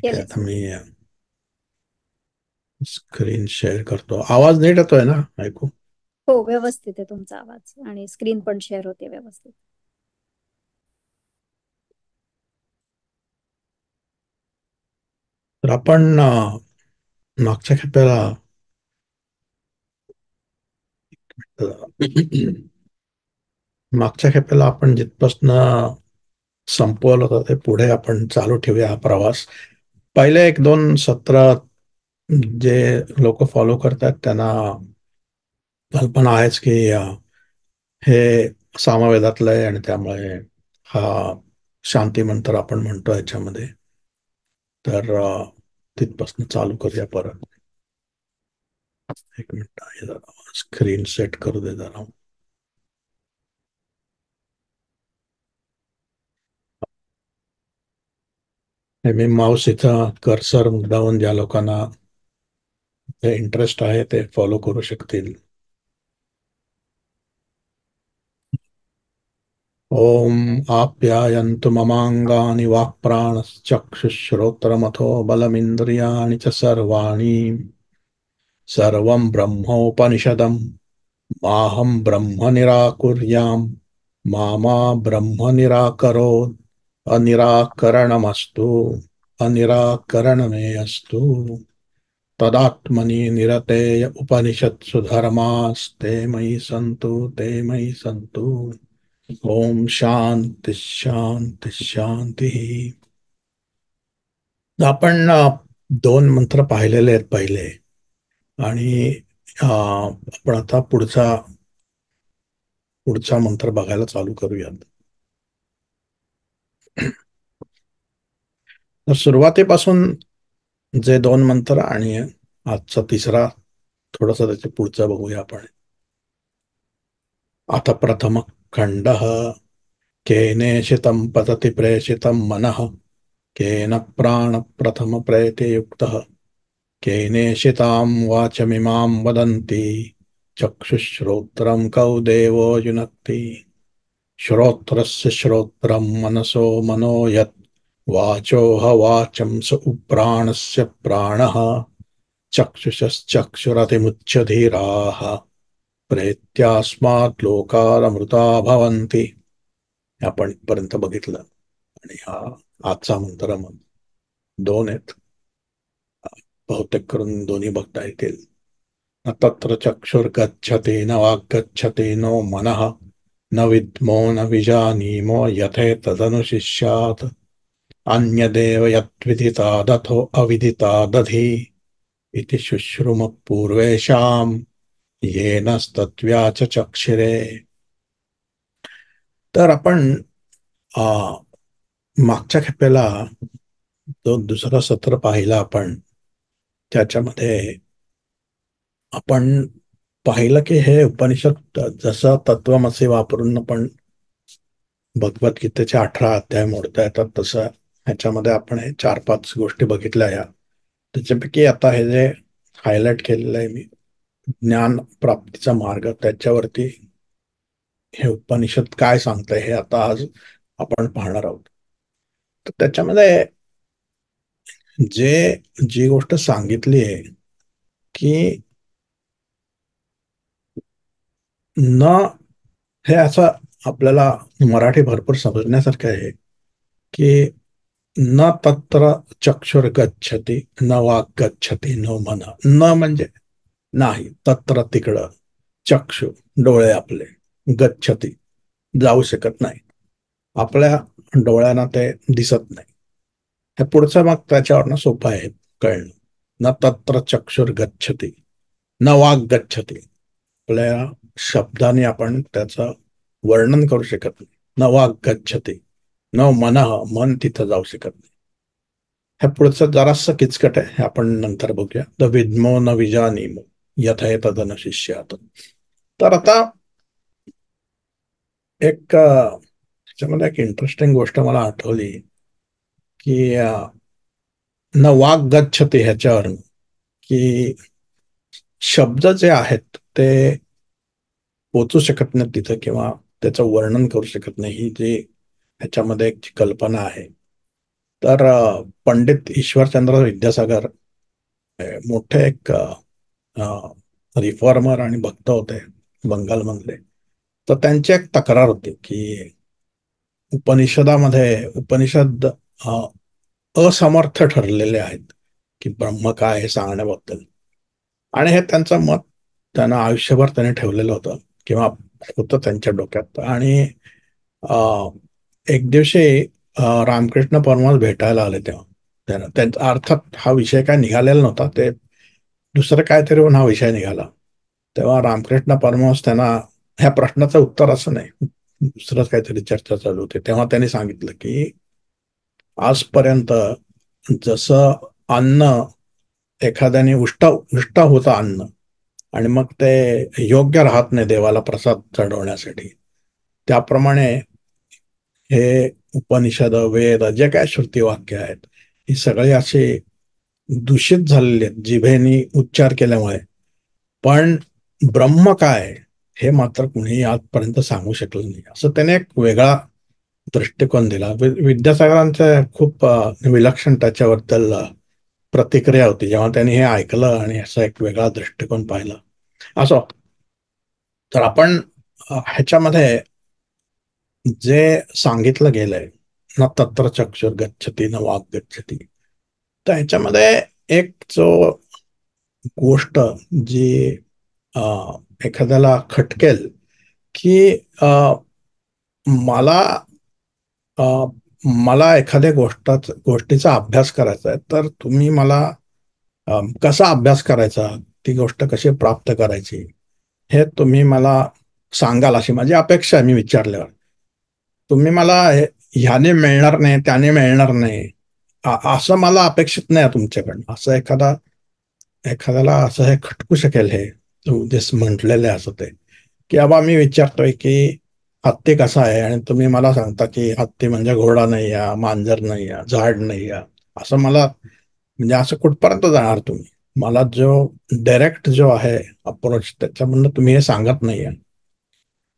ठीक आहे, केले आता सर. मी स्क्रीन शेअर करतो. आवाज नीट येतोय ना ऐकू? हो, व्यवस्थित आहे तुमचा आवाज आणि स्क्रीन पण शेअर होते व्यवस्थित. तर आपण मागच्या खेपेला मागच्या खेपेला आपण जिथपासनं संपवलं होतं ते पुढे आपण चालू ठेवूया हा प्रवास. पहिले एक दोन सत्र जे लोक फॉलो करतात त्यांना कल्पना आहेच की हे सामवेदातलं आहे आणि त्यामुळे हा शांती मंत्र आपण म्हणतो याच्यामध्ये. तर तिथपासून चालू करूया परत. एक मिनिट आहे, जरा स्क्रीन सेट करू दे जरा. मी माऊस इथं कर्सर मुद्दाहून ज्या लोकांना इंटरेस्ट आहे ते फॉलो करू शकतील. ओम आप्यायन्तु ममांगानि वाक्प्राणश्चक्षुश्रोत्रमथो बलमिन्द्रियाणि च सर्वाणि. सर्वं ब्रह्मोपनिषदम् माहं ब्रह्म निराकुर्याम् मा मा ब्रह्म निराकरोत्. अनिराकरणमस्तु अनिराकरणमे अस्तु. तदात्मनि निरतेय उपनिषत्सु धर्मास्ते मयि सन्तु ते मयि सन्तु. ओम शांती शांती शांती. आपण दोन मंत्र पाहिलेले आहेत पहिले, आणि आपण आता पुढचा पुढचा मंत्र बघायला चालू करूयात. तर सुरुवातीपासून जे दोन मंत्र आणि आजचा तिसरा थोडासा त्याच्या पुढचा बघूया आपण. अथ प्रथम खंड. केनेशितं पतति प्रेषितं मनः केन प्राण प्रथम प्रयते युक्तः केनेशितां वाचमिमां वदन्ति चक्षुश्रोत्रं कौ देवो युनक्ति. श्रोत्रस्य श्रोत्रं मनसो मनो यत् वाचोह वाचं स उप्राणस्य प्राणः. चक्षुषश्चक्षुरतिमुच्यधीराः प्रेत्यास्मात् लोकादमृता भवन्ति. आपण इथपर्यंत बघितलं, आणि हा आजचा मंत्र मग दोन आहेत. बहुतेक करून दोन्ही बघता येतील. न तत्र चक्षुर्गच्छति न वाग्गच्छति नो मनः न विद्मो न विजानीमो यथेतदनुशिष्यात्. अन्यदेव यद्विदितादथो अविदितादधि इति शुश्रुमः पूर्वेषाम् येनस्तत्व्याच चक्षिरे. तर आपण मागच्या खेपेला जो दुसरा सत्र पाहिला आपण, त्याच्यामध्ये आपण पाहिलं की हे उपनिषद जसं तत्वमसी वापरून आपण भगवद्गीतेचे 18 अध्याय मोडता येतात, तसं ह्याच्यामध्ये आपण हे 4-5 गोष्टी बघितल्या. या त्याच्यापैकी आता हे जे हायलाइट केलेलं आहे मी, ज्ञान प्राप्तीचा मार्ग, त्याच्यावरती हे उपनिषद काय सांगतंय हे आता आज आपण पाहणार आहोत. तर त्याच्यामध्ये जी गोष्ट सांगितली आहे की न, हे असं आपल्याला मराठी भरपूर समजण्यासारखं आहे की न तत्र चक्षुर गच्छती न वाक गच्छती न मन. न म्हणजे नाही, तत्र तिकडं, चक्षु डोळे आपले, गच्छती जाऊ शकत नाही, आपल्या डोळ्यांना ते दिसत नाही. हे पुढचं मग त्याच्यावरनं सोपं आहे कळणं. न तत्र चक्षुर गच्छती न वाक गच्छती, आपल्या शब्दाने आपण त्याचं वर्णन करू शकत नाही. न वाक गच्छती न मन, मन तिथं जाऊ शकत नाही. हे पुढचं जरासं किचकट आहे, हे आपण नंतर बघूया. द विद्मो न विजानीमो यथा तदन शिष्यात. तर आता एक त्याच्यामध्ये एक इंटरेस्टिंग गोष्ट मला आठवली की न वाक गच्छते ह्याच्यावर, की शब्द जे आहेत ते पोचू शकत नाही तिथं, किंवा त्याचं वर्णन करू शकत नाही, ही जी ह्याच्यामध्ये एक कल्पना आहे. तर पंडित ईश्वरचंद्र विद्यासागर मोठे एक रिफॉर्मर आणि भक्त होते बंगालमधले. तर त्यांची एक तक्रार होती की उपनिषद अ, असमर्थ ठरलेले आहेत की ब्रह्म काय हे सांगण्याबद्दल. आणि हे त्यांचं मत त्यांना आयुष्यभर त्याने ठेवलेलं होतं किंवा होतं त्यांच्या डोक्यात. आणि अ, एक दिवशी रामकृष्ण परमहंस भेटायला आले तेव्हा त्यांना त्यांचा अर्थात हा विषय काय निघालेला नव्हता, ते दुसरं काहीतरी होऊन हा विषय निघाला. तेव्हा रामकृष्ण परमहंस त्यांना ह्या प्रश्नाचं उत्तर असं नाही, दुसरंच काहीतरी चर्चा चालू होती. तेव्हा त्यांनी सांगितलं की आजपर्यंत जसं अन्न एखाद्याने उष्ट होतं अन्न आणि मग ते योग्य राहत नाही देवाला प्रसाद चढवण्यासाठी, त्याप्रमाणे हे उपनिषद वेद जे काय श्रुतिवाक्य आहेत ही सगळी अशी दूषित झालेली आहेत जिभेनी उच्चार केल्यामुळे. पण ब्रह्म काय हे मात्र कुणीही आजपर्यंत सांगू शकलं नाही, असं त्याने एक वेगळा दृष्टिकोन दिला. विद्यासागरांचं खूप विलक्षण त्याच्याबद्दल प्रतिक्रिया होती जेव्हा त्यांनी हे ऐकलं आणि असा एक वेगळा दृष्टिकोन पाहिला. असो, तर आपण ह्याच्यामध्ये जे सांगितलं गेलंय न तत्र चक्षुर गच्छती न वाग गच्छती, तर ह्याच्यामध्ये एक जो गोष्ट जी अ, एखाद्याला खटकेल की अ, मला अ, मला एखाद्या गोष्टीचा अभ्यास करायचा आहे, तर तुम्ही मला कसा अभ्यास करायचा, ती गोष्ट कशी प्राप्त करायची हे तुम्ही मला सांगाल अशी माझी अपेक्षा आहे. मी विचारल्यावर तुम्ही मला ह्याने मिळणार नाही त्याने मिळणार नाही असं मला अपेक्षित नाही तुमच्याकडनं. असं एखाद्याला असं हे खटकू शकेल हे जे म्हटलेलं आहे असं ते, की बाबा मी विचारतोय की हत्ती कसा आहे आणि तुम्ही मला सांगता की हत्ती म्हणजे घोडा नाही या, मांजर नाही या, झाड नाही या. असं मला म्हणजे असं कुठपर्यंत जाणार तुम्ही? मला जो डायरेक्ट जो आहे अप्रोच त्याच्यामधनं तुम्ही हे सांगत नाहीये.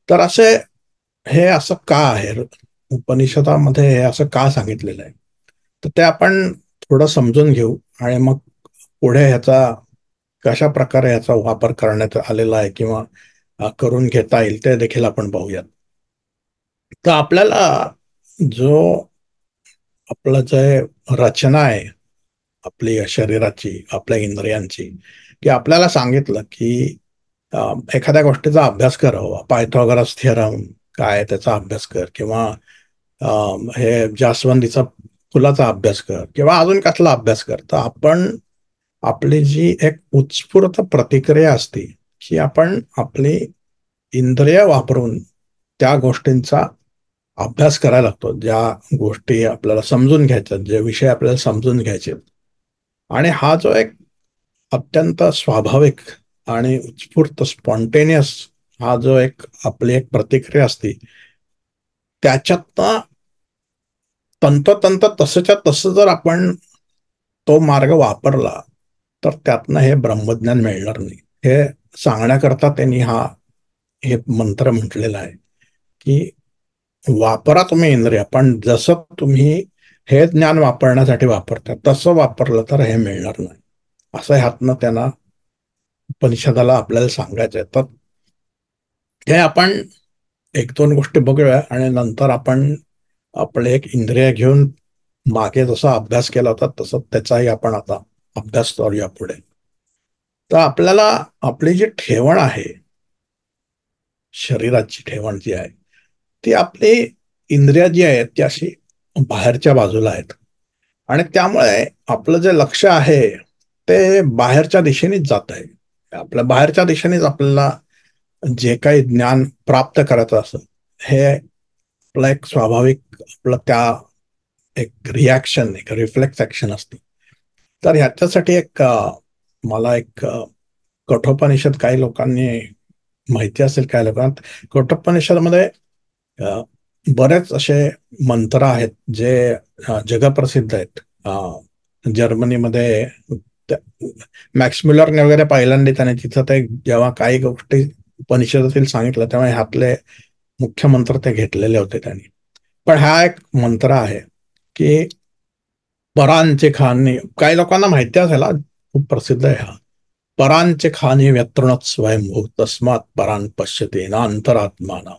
तर हे असं का आहे? उपनिषदामध्ये हे असं का सांगितलेलं आहे? तर ते आपण थोडं समजून घेऊ आणि मग पुढे ह्याचा कशा प्रकारे ह्याचा वापर करण्यात आलेला आहे किंवा करून घेता येईल ते देखील आपण पाहूयात. तर आपल्याला जो आपलं जे रचना आहे आपली शरीराची, आपल्या इंद्रियांची, की आपल्याला सांगितलं की एखाद्या गोष्टीचा अभ्यास कर बाबा. पायथागोरस थिअरम काय आहे त्याचा अभ्यास कर किंवा हे जास्वंदीचा फुलाचा अभ्यास कर किंवा अजून कसला अभ्यास कर. तर आपण आपली जी एक उत्स्फूर्त प्रतिक्रिया असते की आपण आपली इंद्रिय वापरून त्या गोष्टींचा अभ्यास करायला लागतो, ज्या गोष्टी आपल्याला समजून घ्यायच्यात, जे विषय आपल्याला समजून घ्यायचे. आणि हा जो एक अत्यंत स्वाभाविक आणि उत्स्फूर्त स्पॉन्टेनियस हा जो एक आपली एक प्रतिक्रिया असते, त्याच्यातनं तंतोतंत तसंच्या तसं जर आपण तो मार्ग वापरला तर त्यातनं हे ब्रह्मज्ञान मिळणार नाही. हे सांगण्याकरता त्यांनी हे मंत्र म्हटलेला आहे की वापरा तुम्ही इंद्रिय, पण जसं तुम्ही हे ज्ञान वापरण्यासाठी वापरता तसं वापरलं तर हे मिळणार नाही, असं ह्यातनं त्यांना उपनिषदाला आपल्याला सांगायचं आहे. तर हे आपण एक दोन गोष्टी बघूया आणि नंतर आपण आपले एक इंद्रिय घेऊन मागे जसा अभ्यास केला होता तसं त्याचाही आपण आता अभ्यास करूया पुढे. तर आपल्याला आपली जी ठेवण आहे, शरीराची ठेवण जी आहे, ती आपली इंद्रिय जी आहेत ती अशी बाहेरच्या बाजूला आहेत आणि त्यामुळे आपलं जे लक्ष आहे ते बाहेरच्या दिशेनेच जात आहे. आपल्या बाहेरच्या दिशेनेच आपल्याला जे काही ज्ञान प्राप्त करायचं असं हे आपलं एक स्वाभाविक आपलं त्या एक रिॲक्शन एक रिफ्लेक्स ॲक्शन असते. तर ह्याच्यासाठी मला कठोपनिषद काही लोकांनी माहिती असेल, काही लोकांना कठोपनिषदमध्ये अ, बरेच असे मंत्र आहेत जे जगप्रसिद्ध आहेत. जर्मनीमध्ये मॅक्स म्युलरने वगैरे पहिल्यांदा त्याने तिथं ते जेव्हा काही गोष्टी उपनिषदातील सांगितलं तेव्हा ह्यातले मुख्य मंत्र ते घेतलेले होते त्यांनी. पण हा एक मंत्र आहे की परांचे खाणे, काही लोकांना माहिती असेल खूप प्रसिद्ध आहे हा. परांचे खाणे व्यतृणत स्वयंभू तस्मात परान पश्यते ना अंतरात्माना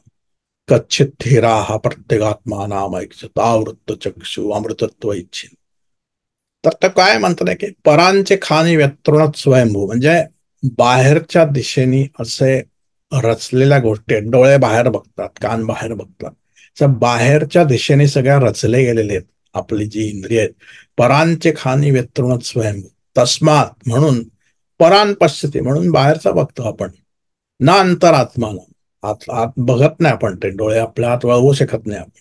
कच्चित धीरा हा प्रत्येगात्मानाम ऐक्षत आवृत्त चक्षु अमृतत्व इच्छिन. तर ते काय म्हणतात की परांचे खाणे व्यतृणत स्वयंभू म्हणजे बाहेरच्या दिशेने असे रचलेल्या गोष्टी आहेत. डोळे बाहेर बघतात, कान बाहेर बघतात, बाहेरच्या दिशेने सगळ्या रचले गेलेले आहेत आपली जी इंद्रिय आहेत. परांचे खाणी व्यतृणत स्वयंभू तस्मात म्हणून परान पश्यते म्हणून बाहेरचा बघतो आपण, ना अंतरात्माला आत आत बघत नाही आपण, ते डोळे आपल्या आत वळवू शकत नाही आपण.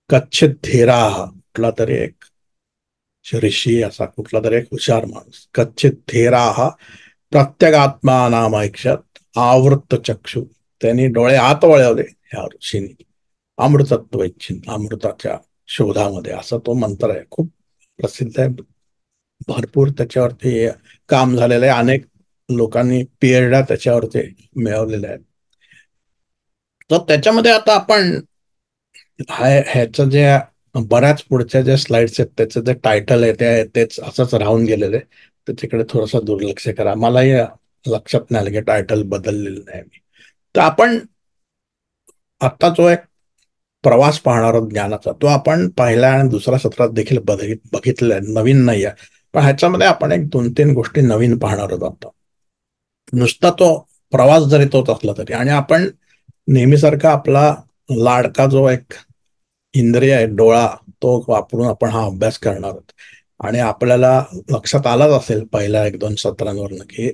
कच्छित धीरा कुठला तरी एक ऋषी, असा कुठला तरी एक हुशार माणूस, कच्चित धीरा प्रत्येगात्मा नाम ऐक्षत आवृत्त चक्षु, त्यांनी डोळे आत वळवले ह्या ऋषींनी, अमृतत्व इच्छिन अमृताच्या शोधामध्ये, असा तो मंत्र आहे. खूप प्रसिद्ध आहे, भरपूर त्याच्यावरती काम झालेलं आहे, अनेक लोकांनी पीएचडी त्याच्यावरती मिळवलेल्या आहेत. तर त्याच्यामध्ये आता आपण ह्याचं जे बऱ्याच पुढच्या ज्या स्लाइड्स आहेत त्याचं जे टायटल आहे ते तेच असंच राहून गेलेलं आहे, त्याच्याकडे थोडंसं दुर्लक्ष करा. मलाही लक्षात नाही आलं की टायटल बदललेलं नाही मी. तर आपण आता जो एक प्रवास पाहणार आहोत ज्ञानाचा, तो आपण पहिल्या आणि दुसऱ्या सत्रात देखील बघितलेला आहे, नवीन नाही आहे. पण ह्याच्यामध्ये आपण एक 2-3 गोष्टी नवीन पाहणार आहोत आता. नुसता तो प्रवास जरी तोच असला तरी, आणि आपण नेहमीसारखा आपला लाडका जो एक इंद्रिय आहे डोळा, तो वापरून आपण हा अभ्यास करणार आहोत. आणि आपल्याला लक्षात आलाच असेल पहिल्या 1-2 सत्रांवरनं की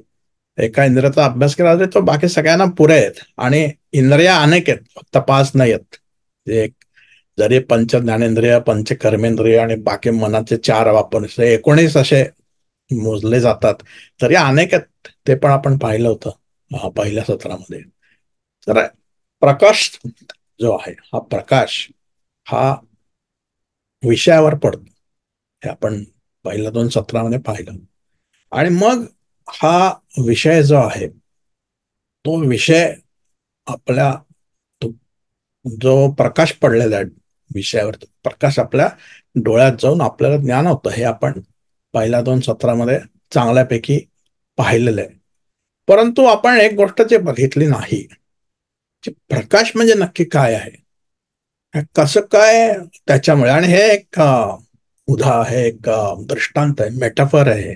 एका इंद्रियाचा अभ्यास केला तरी तो बाकी सगळ्यांना पुरे आहेत, आणि इंद्रिया अनेक आहेत, फक्त 5 नाही आहेत. जे जरी पंच ज्ञानेंद्रिय, पंच कर्मेंद्रिय आणि बाकी मनाचे 4 वापर 19 असे मोजले जातात, तरी अनेक आहेत. ते पण आपण पाहिलं होतं पहिल्या सत्रामध्ये. तर प्रकाश जो आहे, हा प्रकाश हा विषयावर पडतो, हे आपण पहिल्या 2 सत्रामध्ये पाहिलं. आणि मग हा विषय जो आहे, तो विषय आपल्या जो प्रकाश पडलेला आहे विषयावर, प्रकाश आपल्या डोळ्यात जाऊन आपल्याला ज्ञान होतं, हे आपण पहिल्या 2 सत्रामध्ये चांगल्यापैकी पाहिलेलं आहे. परंतु आपण एक गोष्ट जे बघितली नाही, की प्रकाश म्हणजे नक्की काय आहे, कसं काय त्याच्यामुळे. आणि हे एक हे एक दृष्टांत आहे, मेटाफर आहे.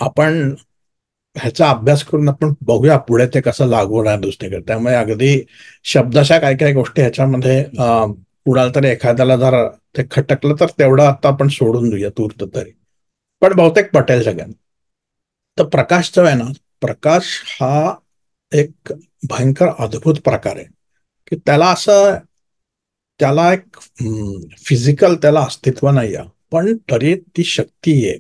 आपण ह्याचा अभ्यास करून आपण बघूया पुढे ते कसं लागू होणार दुसरीकडे. त्यामुळे अगदी शब्दशः काय काय गोष्टी ह्याच्यामध्ये पुढाल तरी एखाद्याला जर ते खटकलं तर तेवढं आता आपण सोडून देऊया तूर्त तरी, पण बहुतेक पटेल सगळ्यांना. तर प्रकाश जो आहे ना, प्रकाश हा एक भयंकर अद्भुत प्रकार आहे, की त्याला एक फिजिकल त्याला अस्तित्व नाही आहे, पण तरी ती शक्ती आहे.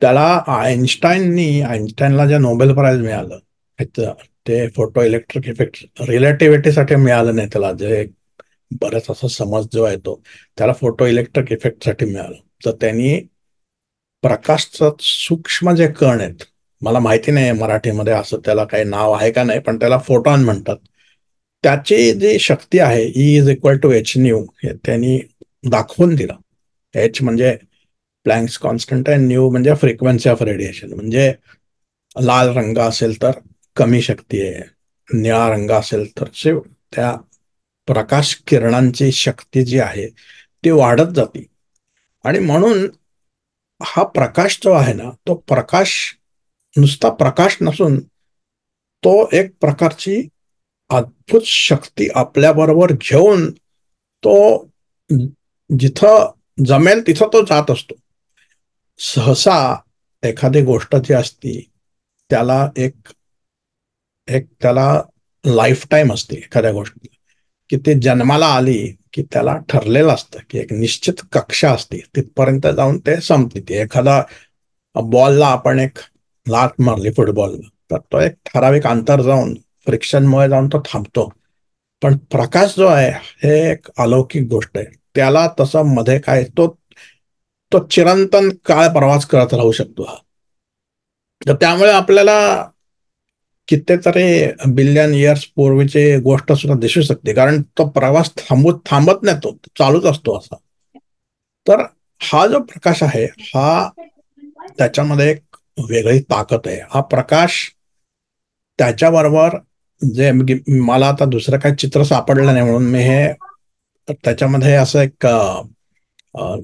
त्याला आईन्स्टाईनला जे नोबेल प्राइज मिळालं ते फोटो इलेक्ट्रिक इफेक्ट रिलेटिव्हिटीसाठी मिळालं नाही त्याला, जे बराच असा समज जो आहे तो त्याला फोटो इलेक्ट्रिक इफेक्टसाठी मिळालं. तर त्यांनी प्रकाशचं सूक्ष्म जे कण आहेत, मला माहिती नाही मराठीमध्ये असं त्याला काही नाव आहे का नाही, पण त्याला फोटॉन म्हणतात, त्याची जी शक्ती आहे E=H हे त्यांनी दाखवून दिलं. H म्हणजे प्लँक्स कॉन्स्टंट आहे, न्यू म्हणजे फ्रिक्वेन्सी ऑफ रेडिएशन. म्हणजे लाल रंग असेल तर कमी शक्ती आहे, निळा रंग असेल तर त्या प्रकाश किरणांची शक्ती जी आहे ती वाढत जाते. आणि म्हणून हा प्रकाश जो आहे ना, तो प्रकाश नुसता प्रकाश नसून तो एक प्रकारची अद्भुत शक्ती आपल्याबरोबर घेऊन तो जिथं जमेल तिथं तो जात असतो. सहसा एखादी गोष्ट जी असती त्याला एक एक त्याला लाईफ टाईम असते एखाद्या गोष्टी, की ते जन्माला आली की त्याला ठरलेलं असतं की एक निश्चित कक्षा असते, तिथपर्यंत जाऊन ते संपते. ती एखादा बॉलला आपण एक लात मारली फुटबॉलला, तर तो एक ठराविक अंतर जाऊन फ्रिक्शनमुळे जाऊन तो थांबतो. पण प्रकाश जो आहे हे एक अलौकिक गोष्ट आहे, त्याला तसं मध्ये काय तो तो चिरंतन काळ प्रवास करत राहू शकतो हा. तर त्यामुळे आपल्याला कितीतरी बिलियन इयर्स पूर्वीची गोष्ट सुद्धा दिसू शकते, कारण तो प्रवास थांबत नाही, तो चालूच असतो असा. तर हा जो प्रकाश आहे हा त्याच्यामध्ये एक वेगळी ताकद आहे. हा प्रकाश त्याच्याबरोबर जे मला आता दुसरं काही चित्र सापडलं नाही म्हणून मी हे त्याच्यामध्ये असं एक अ,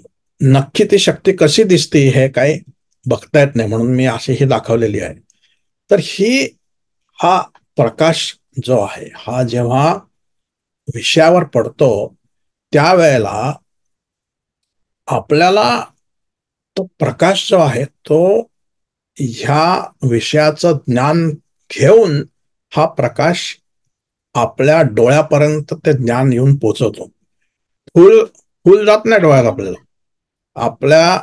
नक्की ती शक्ती कशी दिसते हे काही बघता येत नाही म्हणून मी अशी ही दाखवलेली आहे. तर हा प्रकाश जो आहे हा जेव्हा विषयावर पडतो त्यावेळेला आपल्याला तो प्रकाश जो आहे तो ह्या विषयाचं ज्ञान घेऊन हा प्रकाश आपल्या डोळ्यापर्यंत ते ज्ञान येऊन पोचवतो. फुल फुल जात नाही डोळ्यात आपल्याला. आपल्या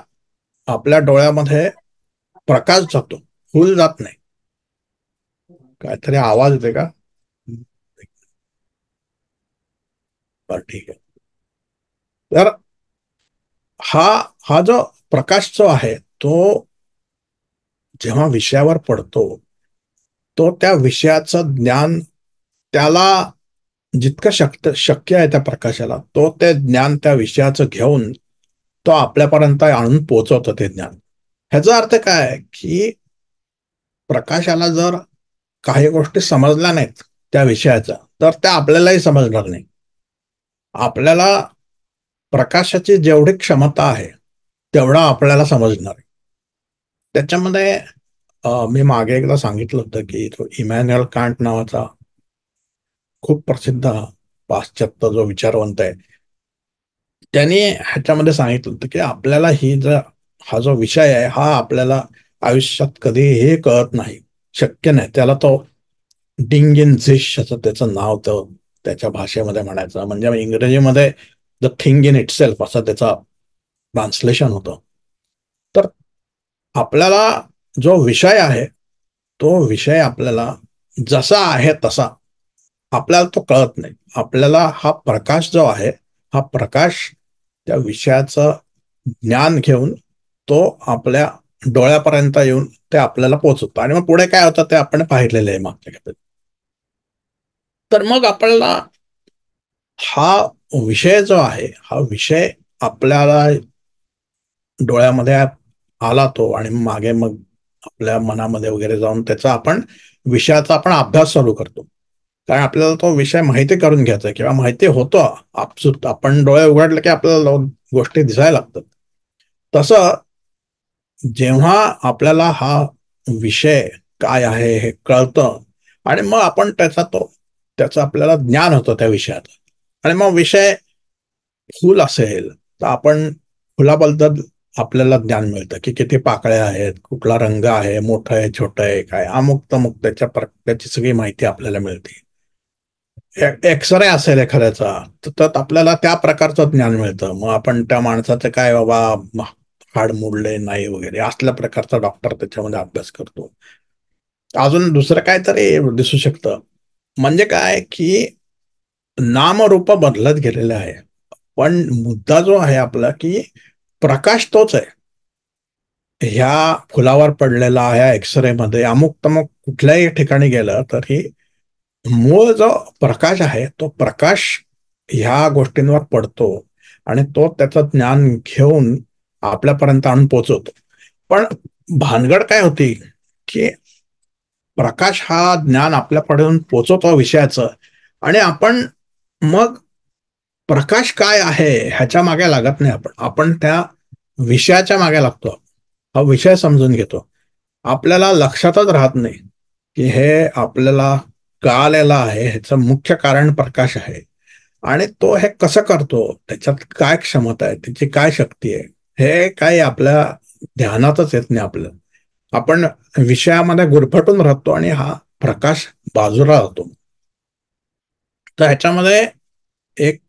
आपल्या डोळ्यामध्ये प्रकाश जातो, फुल जात नाही. काहीतरी आवाज येते का? बरं ठीक आहे. तर हा हा जो प्रकाश जो आहे तो जेव्हा विषयावर पडतो तो त्या विषयाचं ज्ञान त्याला जितकं शक्य आहे त्या प्रकाशाला तो ते ज्ञान त्या विषयाचं घेऊन तो आपल्यापर्यंत आणून पोहोचवतो ते ज्ञान. ह्याचा अर्थ काय की प्रकाशाला जर काही गोष्टी समजल्या नाहीत त्या विषयाच्या तर त्या आपल्यालाही समजणार नाही. आपल्याला प्रकाशाची जेवढी क्षमता आहे तेवढा आपल्याला समजणार आहे. त्याच्यामध्ये मी मागे एकदा सांगितलं होतं की तो इमॅन्युअल कांट नावाचा खूप प्रसिद्ध पाश्चात्य जो विचारवंत आहे त्यांनी ह्याच्यामध्ये सांगितलं होतं की आपल्याला हा जो विषय आहे हा आपल्याला आयुष्यात कधीही कळत नाही, शक्य नाही. त्याला तो डिंग इन झिश असं त्याचं नाव तर त्याच्या भाषेमध्ये म्हणायचं म्हणजे इंग्रजीमध्ये the thing in it self असं त्याचं ट्रान्सलेशन होतं. तर आपल्याला जो विषय आहे तो विषय आपल्याला जसा आहे तसा आपल्याला तो कळत नाही. आपल्याला हा प्रकाश जो आहे हा प्रकाश त्या विषयाचं ज्ञान घेऊन तो आपल्या डोळ्यापर्यंत येऊन ते आपल्याला पोहोचवतो आणि मग पुढे काय होतं ते आपण पाहिलेलं आहे मागच्या खेपेत. तर मग आपल्याला हा विषय जो आहे हा विषय आपल्याला डोळ्यामध्ये आला तो आणि मागे मग आपल्या मनामध्ये वगैरे जाऊन विषयाचा आपण अभ्यास चालू करतो. कारण आपल्याला तो विषय माहिती करून घ्यायचा किंवा माहिती होतो आपसूक आपण डोळे उघडले की आपल्याला गोष्टी दिसायला लागतात. तसं जेव्हा आपल्याला हा विषय काय आहे हे कळतं आणि मग आपण त्याचं आपल्याला ज्ञान होतं त्या विषयाचं आणि मग विषय फुल असेल तर आपण फुलाबद्दल आपल्याला ज्ञान मिळतं की किती पाकळ्या आहेत, कुठला रंग आहे, मोठं आहे, छोटं आहे, काय अमुक तमुक त्याची सगळी माहिती आपल्याला मिळते. एक्सरे असेल एखाद्याचा तर त्यात आपल्याला त्या प्रकारचं ज्ञान मिळतं. मग आपण त्या माणसाचं काय बाबा हाड मोडले नाही वगैरे असल्या प्रकारचा डॉक्टर त्याच्यामध्ये अभ्यास करतो. अजून दुसरं काहीतरी दिसू शकतं. म्हणजे काय की नामरूप बदलत गेलेलं आहे. पण मुद्दा जो आहे आपला की प्रकाश तोच आहे. ह्या फुलावर पडलेला ह्या एक्सरे मध्ये अमुक तमुक कुठल्याही ठिकाणी गेलं तरी मूळ जो प्रकाश आहे तो प्रकाश ह्या गोष्टींवर पडतो आणि तो त्याचं ज्ञान घेऊन आपल्यापर्यंत आणून पोचवतो. पण भानगड काय होती की प्रकाश हा ज्ञान आपल्यापर्यंत पोचवतो विषयाचं आणि आपण मग प्रकाश काय आहे ह्याच्या मागे लागत नाही. आपण त्या विषयाच्या मागे लागतो. हा विषय समजून घेतो. आपल्याला लक्षातच राहत नाही की हे आपल्याला कळालेलं आहे ह्याचं मुख्य कारण प्रकाश आहे आणि तो हे कसं करतो त्याच्यात काय क्षमता आहे त्याची काय शक्ती आहे हे काही आपल्या ध्यानातच येत नाही. आपण विषयामध्ये गुरफटून राहतो आणि हा प्रकाश बाजूला राहतो. तर ह्याच्यामध्ये एक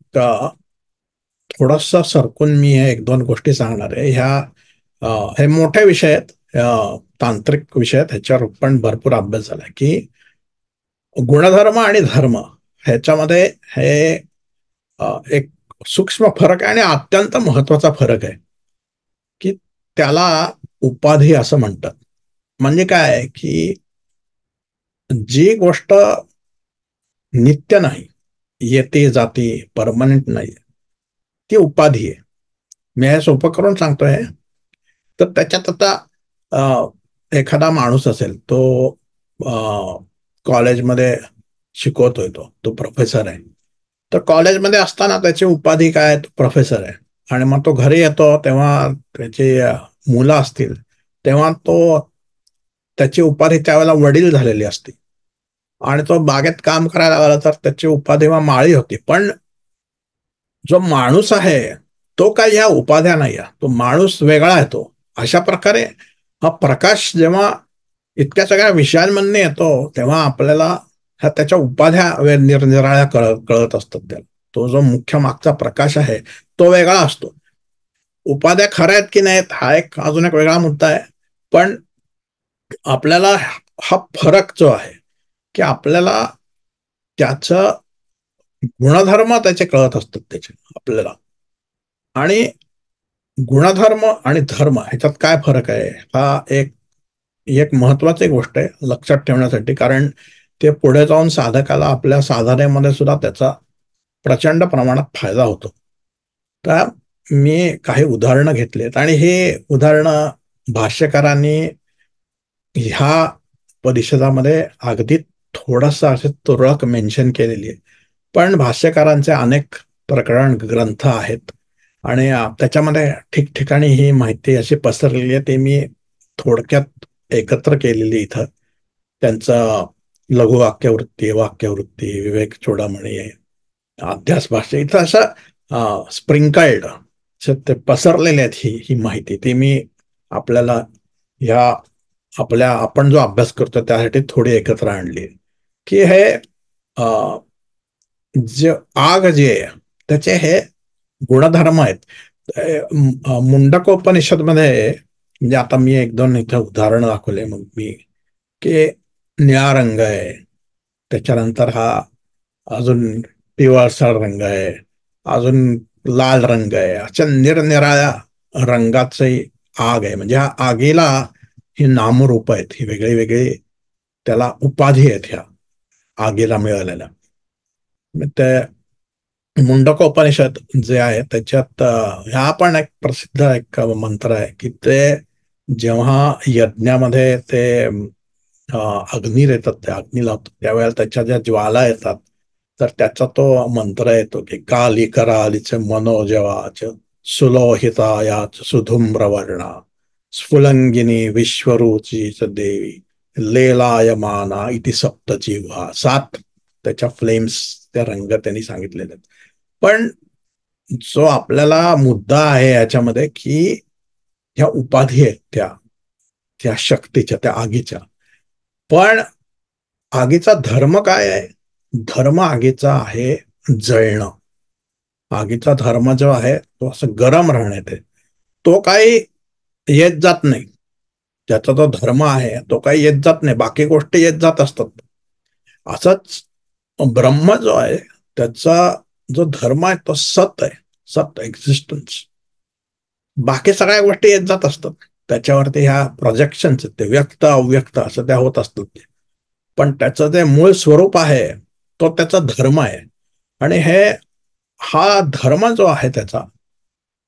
थोडस सरकून मी हे एक दोन गोष्टी सांगणार आहे. हे मोठे विषय आहेत, तांत्रिक विषय आहेत, ह्याच्यावर पण भरपूर अभ्यास झाला की गुणधर्म आणि धर्म ह्याच्यामध्ये हे एक सूक्ष्म फरक आहे आणि अत्यंत महत्वाचा फरक आहे की त्याला उपाधी असं म्हणतात. म्हणजे काय की जी गोष्ट नित्य नाही, येते जाते, परमनंट नाही, ती उपाधी आहे. मी हे सोपं करून सांगतोय. तर त्याच्यात आता एखादा माणूस असेल, तो कॉलेजमध्ये शिकवतोय, तो प्रोफेसर आहे. तर कॉलेजमध्ये असताना त्याची उपाधी काय, तो प्रोफेसर आहे. आणि मग तो घरी येतो तेव्हा त्याची मुलं असतील, तेव्हा त्याची उपाधी त्यावेळेला वडील झालेली असते. आणि तो बागेत काम करायला लागला तर त्याची उपाधी मग माळी होती. पण जो माणूस आहे तो काय ह्या उपाध्या नाही आहे, तो माणूस वेगळा आहे. तो अशा प्रकारे हा प्रकाश जेव्हा इतक्या सगळ्या विषयांमधून येतो तेव्हा आपल्याला ह्या त्याच्या उपाध्या निरनिराळ्या कळत असतात. त्याला तो जो मुख्य मागचा प्रकाश आहे तो वेगळा असतो. उपाध्या खऱ्या आहेत की नाहीत हा अजून एक वेगळा मुद्दा आहे. पण आपल्याला हा फरक जो आहे की आपल्याला त्याचं गुणधर्म त्याचे कळत असतात त्याचे आपल्याला. आणि गुणधर्म आणि धर्म ह्याच्यात काय फरक आहे, हा एक एक महत्वाची गोष्ट आहे लक्षात ठेवण्यासाठी. कारण ते पुढे जाऊन साधकाला आपल्या साधनेमध्ये सुद्धा त्याचा प्रचंड प्रमाणात फायदा होतो. तर मी काही उदाहरणं घेतलेत आणि हे उदाहरणं भाष्यकारांनी ह्या परिषदामध्ये अगदी थोडासा असे तुरळक मेन्शन केलेली आहे. पण भाष्यकारांचे अनेक प्रकरण ग्रंथ आहेत आणि त्याच्यामध्ये ठिकठिकाणी ही माहिती अशी पसरलेली आहे. ते मी थोडक्यात एकत्र केलेली इथं. त्यांचं लघुवाक्यवृत्ती, वाक्यवृत्ती, विवेक चूडामणी, अध्यास भाष्य इथं असं स्प्रिंकल्ड ते पसरलेले आहेत. ही ही माहिती ती मी आपल्याला ह्या आपण जो अभ्यास करतो त्यासाठी थोडी एकत्र आणली की हे जे आग जे आहे त्याचे हे गुणधर्म आहेत. मुंडकोपनिषदमध्ये म्हणजे आता मी एक दोन इथं उदाहरणं दाखवले मग मी की निळा रंग आहे, त्याच्यानंतर हा अजून पिवळसर रंग आहे, अजून लाल रंग आहे, अशा निरनिराळ्या रंगाचे आग आहे. म्हणजे ह्या आगीला ही नामरूप आहेत, ही वेगळी वेगळी त्याला उपाधी आहेत ह्या आगीला मिळालेल्या. ते मुंडकोपनिषद जे आहे त्याच्यात ह्या पण एक प्रसिद्ध एक मंत्र आहे की ते जेव्हा यज्ञामध्ये ते अग्नी देतात, ते अग्नी लावतात त्यावेळेला त्याच्या ज्या ज्वाला येतात तर त्याचा तो मंत्र येतो की काली करालीच मनोजवाच सुलोहितायाच सुधुम्रवर्णा स्फुलंगिनी विश्वरूचीच देवी लेलायमाना इति सप्तजिव्हा. 7 त्याच्या फ्लेम्स, त्या रंग त्यांनी सांगितलेले आहेत. पण जो आपल्याला मुद्दा आहे याच्यामध्ये की ह्या उपाधी आहेत त्या त्या शक्तीच्या, त्या आगीच्या. पण आगीचा धर्म काय आहे? धर्म आगीचा आहे जळणं. आगीचा धर्म जो आहे तो असं गरम राहण्यात आहे. तो काही येत जात नाही. त्याचा जो धर्म आहे तो काही येत जात नाही, बाकी गोष्टी येत जात असतात. असंच ब्रह्म जो आहे त्याचा जो धर्म आहे तो सत आहे, सत एक्झिस्टन्स. बाकी सगळ्या गोष्टी येत जात असतात त्याच्यावरती, ह्या प्रोजेक्शन्स ते व्यक्त अव्यक्त असं त्या होत असतात. पण त्याचं जे मूळ स्वरूप आहे तो त्याचा धर्म आहे. आणि हा धर्म जो आहे त्याचा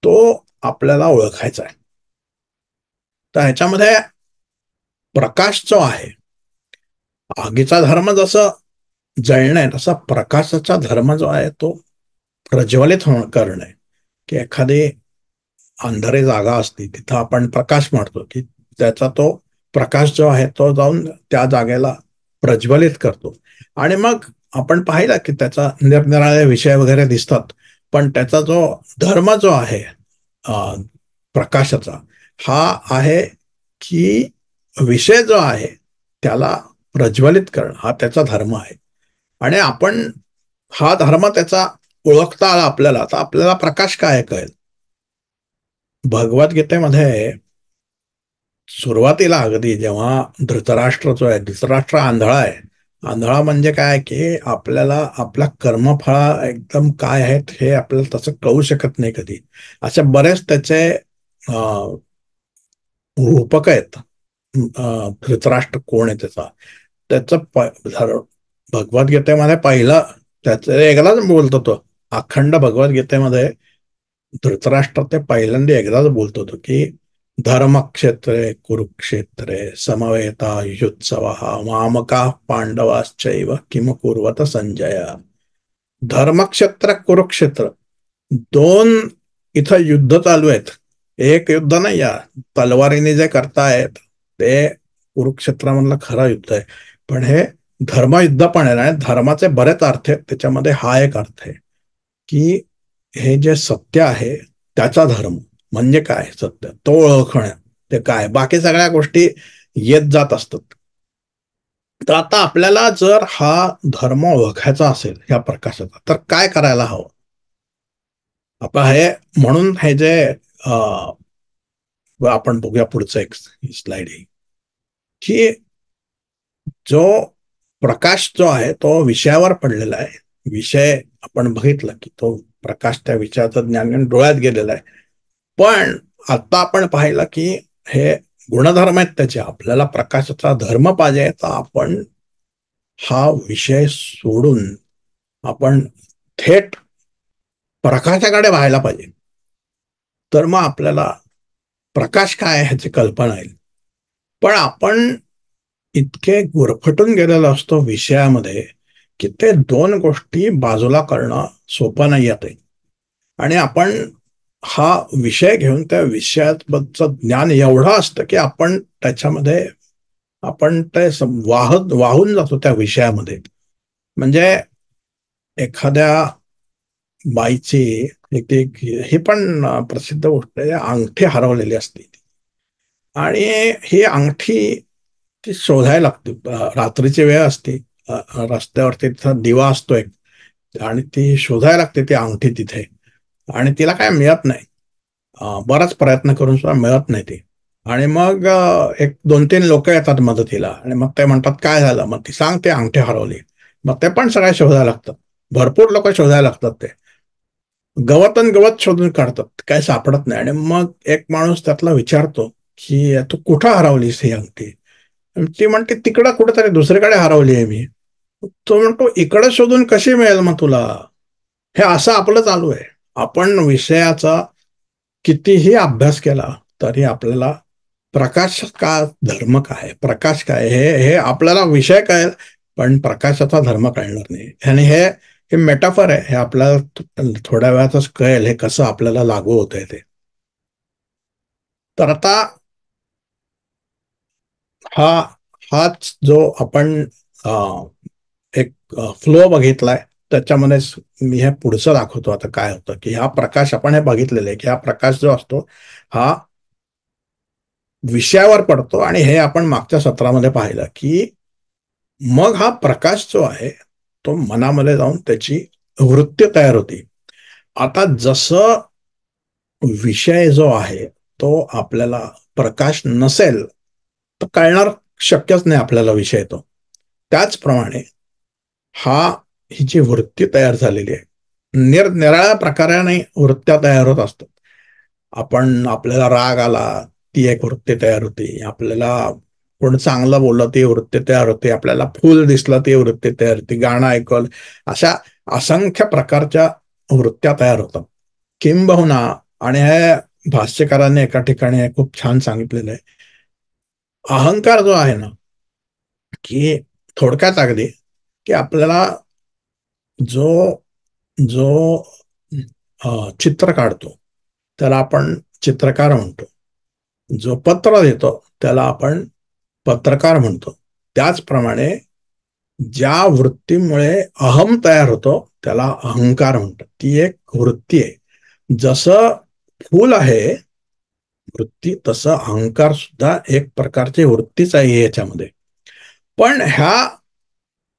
तो आपल्याला ओळखायचा आहे. तर ह्याच्यामध्ये प्रकाश जो आहे, आगीचा धर्म जसं जळणं आहे तसा प्रकाशाचा धर्म जो आहे तो प्रज्वलित करणं आहे. की एखादी अंधारी जागा असते तिथं आपण प्रकाश मारतो की त्याचा तो प्रकाश जो आहे तो जाऊन त्या जागेला प्रज्वलित करतो. आणि मग आपण पाहिलं की त्याचा निरनिराळे विषय वगैरे दिसतात, पण त्याचा जो धर्म जो आहे प्रकाशाचा हा आहे की विषय जो आहे त्याला प्रज्वलित करणं हा त्याचा धर्म आहे. आणि आपण हा धर्म त्याचा ओळखता आला आपल्याला, तर आपल्याला प्रकाश काय कळेल. भगवद्गीतेमध्ये सुरुवातीला अगदी जेव्हा धृतराष्ट्र जो आहे, धृतराष्ट्र आंधळा आहे. आंधळा म्हणजे काय की आपल्याला आपल्या कर्मफळा एकदम काय आहेत हे आपल्याला तसं कळू शकत नाही कधी. असे बरेच त्याचे रूपक आहेत. धृतराष्ट्र कोण आहे त्याचं भगवद्गीतेमध्ये पहिलं त्याचं एकदाच बोलतो तो अखंड भगवद्गीतेमध्ये धृतराष्ट्र ते पहिल्यांदा एकदाच बोलत होतो की धर्मक्षेत्रे कुरुक्षेत्रे समवेता युत्सव मामका पांडवाश्चैव किम कुर्वत संजय. धर्मक्षेत्र कुरुक्षेत्र दोन इथं युद्ध चालू आहेत. एक युद्ध नाही, या तलवारीने जे करतायत ते कुरुक्षेत्रामधलं खरं युद्ध आहे. पण हे धर्मयुद्ध पण आहे आणि धर्माचे बरेच अर्थ आहेत. त्याच्यामध्ये हा एक अर्थ आहे की हे जे सत्य आहे त्याचा धर्म म्हणजे काय, सत्य तो ओळखणं, ते काय, बाकी सगळ्या गोष्टी येत जात असतात. तर आता आपल्याला जर हा धर्म ओळखायचा असेल या प्रकाशाचा, तर काय करायला हवं. आता हे म्हणून हे जे आपण बघूया पुढचं एक स्लाइड आहे की जो प्रकाश जो आहे तो विषयावर पडलेला आहे. विषय आपण बघितलं की तो प्रकाश त्या विषयाचं ज्ञान डोळ्यात गेलेला आहे. पण आता आपण पाहिलं की हे गुणधर्म आहेत त्याचे. आपल्याला प्रकाशाचा धर्म पाहिजे तर आपण हा विषय सोडून आपण थेट प्रकाशाकडे पाहायला पाहिजे. तर मग आपल्याला प्रकाश काय आहे ह्याची कल्पना येईल. पण आपण इतके गुरफटून गेलेलो असतो विषयामध्ये की ते दोन गोष्टी बाजूला करणं सोपं नाही आहे. आणि आपण हा विषय घेऊन त्या विषयाबद्दलचं ज्ञान एवढं असतं की आपण त्याच्यामध्ये आपण ते वाहून जातो त्या विषयामध्ये. म्हणजे एखाद्या बाईची ही पण प्रसिद्ध गोष्ट आहे, अंगठी हरवलेली असते आणि ही अंगठी ती शोधायला लागते. रात्रीची वेळ असते, रस्त्यावरती दिवा असतो एक, आणि ती शोधायला लागते ती अंगठी तिथे, आणि तिला काय मिळत नाही. बराच प्रयत्न करून सुद्धा मिळत नाही ती. आणि मग एक 2-3 लोक येतात मदतीला आणि मग ते म्हणतात काय झालं, मग ती सांगते अंगठी हरवली. मग ते पण सगळे शोधायला लागतात, भरपूर लोक शोधायला लागतात. ते गवत शोधून काढतात, काय सापडत नाही. आणि मग एक माणूस त्यातला विचारतो की तू कुठं हरवलीस ही अंगठी. ती म्हणते तिकडं कुठेतरी दुसरीकडे हरवली आहे मी. तो म्हणतो इकडे शोधून कशी मिळेल मग तुला. हे असं आपलं चालू आहे. आपण विषयाचा कितीही अभ्यास केला तरी आपल्याला प्रकाश का, धर्म काय, प्रकाश काय, हे आपल्याला विषय कळेल पण प्रकाशाचा धर्म कळणार नाही. आणि हे मेटाफर आहे. हे आपल्याला थोड्या वेळातच कळेल हे कसं आपल्याला लागू होत आहे ते. तर आता हाच जो आपण एक फ्लो बघितलाय त्याच्यामध्ये मी हे पुढचं दाखवतो. आता काय होतं की हा प्रकाश आपण हे बघितलेलं आहे की हा प्रकाश जो असतो हा विषयावर पडतो. आणि हे आपण मागच्या सत्रामध्ये पाहिलं की मग हा प्रकाश जो आहे तो मनामध्ये जाऊन त्याची वृत्ती तयार होती. आता जसं विषय जो आहे तो आपल्याला प्रकाश नसेल तर कळणार शक्यच नाही आपल्याला विषय तो. त्याचप्रमाणे ही जी वृत्ती तयार झालेली आहे, निरनिराळ्या प्रकाराने वृत्त्या तयार होत असतात. आपल्याला राग आला ती एक वृत्ती तयार होती, आपल्याला कोण चांगलं बोललं ती वृत्ती तयार होते, आपल्याला फूल दिसलं ती वृत्ती तयार होती, गाणं ऐकलं, अशा असंख्य प्रकारच्या वृत्त्या तयार होतात. किंबहुना, आणि हे भाष्यकाराने एका ठिकाणी खूप छान सांगितलेलं आहे, अहंकार जो आहे ना, की थोडक्यात अगदी की आपल्याला जो जो चित्र काढतो त्याला आपण चित्रकार म्हणतो, जो पत्र देतो त्याला आपण पत्रकार म्हणतो. त्याचप्रमाणे ज्या वृत्तीमुळे अहम तयार होतो त्याला अहंकार म्हणतात. ती एक वृत्ती आहे. जसं फूल आहे वृत्ती, तसं अहंकार सुद्धा एक प्रकारची वृत्तीच आहे याच्यामध्ये. पण ह्या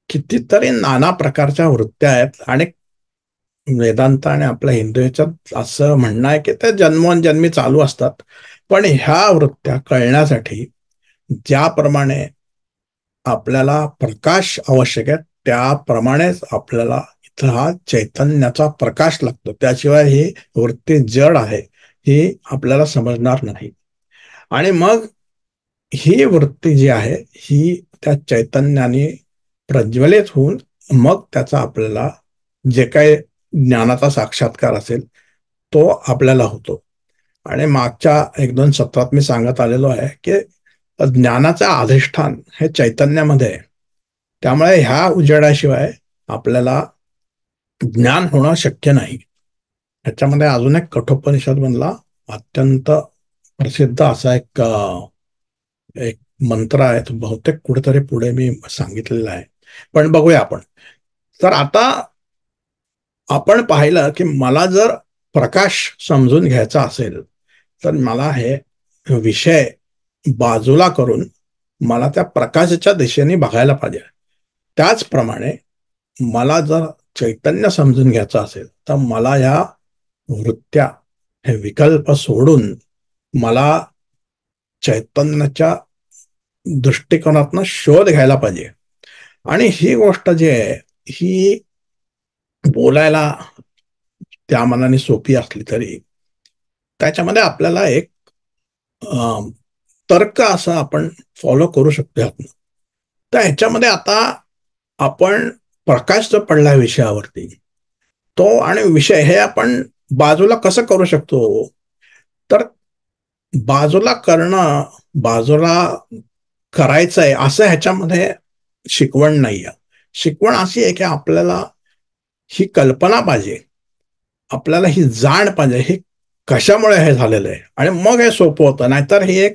कितीतरी नाना प्रकारच्या वृत्त्या आहेत. आणि वेदांत आणि आपल्या हिंदू ह्याच्यात असं म्हणणं आहे की ते जन्मोजन्मी चालू असतात. पण ह्या वृत्त्या कळण्यासाठी ज्याप्रमाणे आपल्याला प्रकाश आवश्यक आहे त्याप्रमाणेच आपल्याला इथं हा चैतन्याचा प्रकाश लागतो. त्याशिवाय ही वृत्ती जड आहे ही आपल्याला समजणार नाही. आणि मग ही वृत्ती जी आहे ही त्या चैतन्याने प्रज्वलित होऊन मग त्याचा आपल्याला जे काही ज्ञानाचा साक्षात्कार असेल तो आपल्याला होतो. आणि मागच्या 1-2 सत्रात मी सांगत आलेलो आहे की ज्ञानाचं अधिष्ठान हे चैतन्यामध्ये आहे. त्यामुळे ह्या उजेडाशिवाय आपल्याला ज्ञान होणं शक्य नाही. ह्याच्यामध्ये अजून एक कठोपनिषद मधला अत्यंत प्रसिद्ध असा एक मंत्र आहे. तो बहुतेक कुठेतरी पुढे मी सांगितलेला आहे, पण बघूया आपण. तर आता आपण पाहिलं की मला जर प्रकाश समजून घ्यायचा असेल तर मला हे विषय बाजूला करून मला त्या प्रकाशाच्या दिशेने बघायला पाहिजे. त्याचप्रमाणे मला जर चैतन्य समजून घ्यायचं असेल तर मला ह्या वृत्त्या, हे विकल्प सोडून मला चैतन्याच्या दृष्टिकोनातनं शोध घ्यायला पाहिजे. आणि ही गोष्ट जी आहे ही बोलायला त्या मनाने सोपी असली तरी त्याच्यामध्ये आपल्याला एक तर्क असा आपण फॉलो करू शकतो ह्यातनं. तर ह्याच्यामध्ये आता आपण प्रकाश जो पडला विषयावरती, तो आणि विषय हे आपण बाजूला कसं करू शकतो. तर बाजूला करणं, बाजूला करायचंय असं ह्याच्यामध्ये शिकवण नाहीये. शिकवण अशी आहे की आपल्याला ही कल्पना पाहिजे, आपल्याला ही जाण पाहिजे, हे कशामुळे हे झालेलं आहे, आणि मग हे सोपं होतं. नाहीतर हे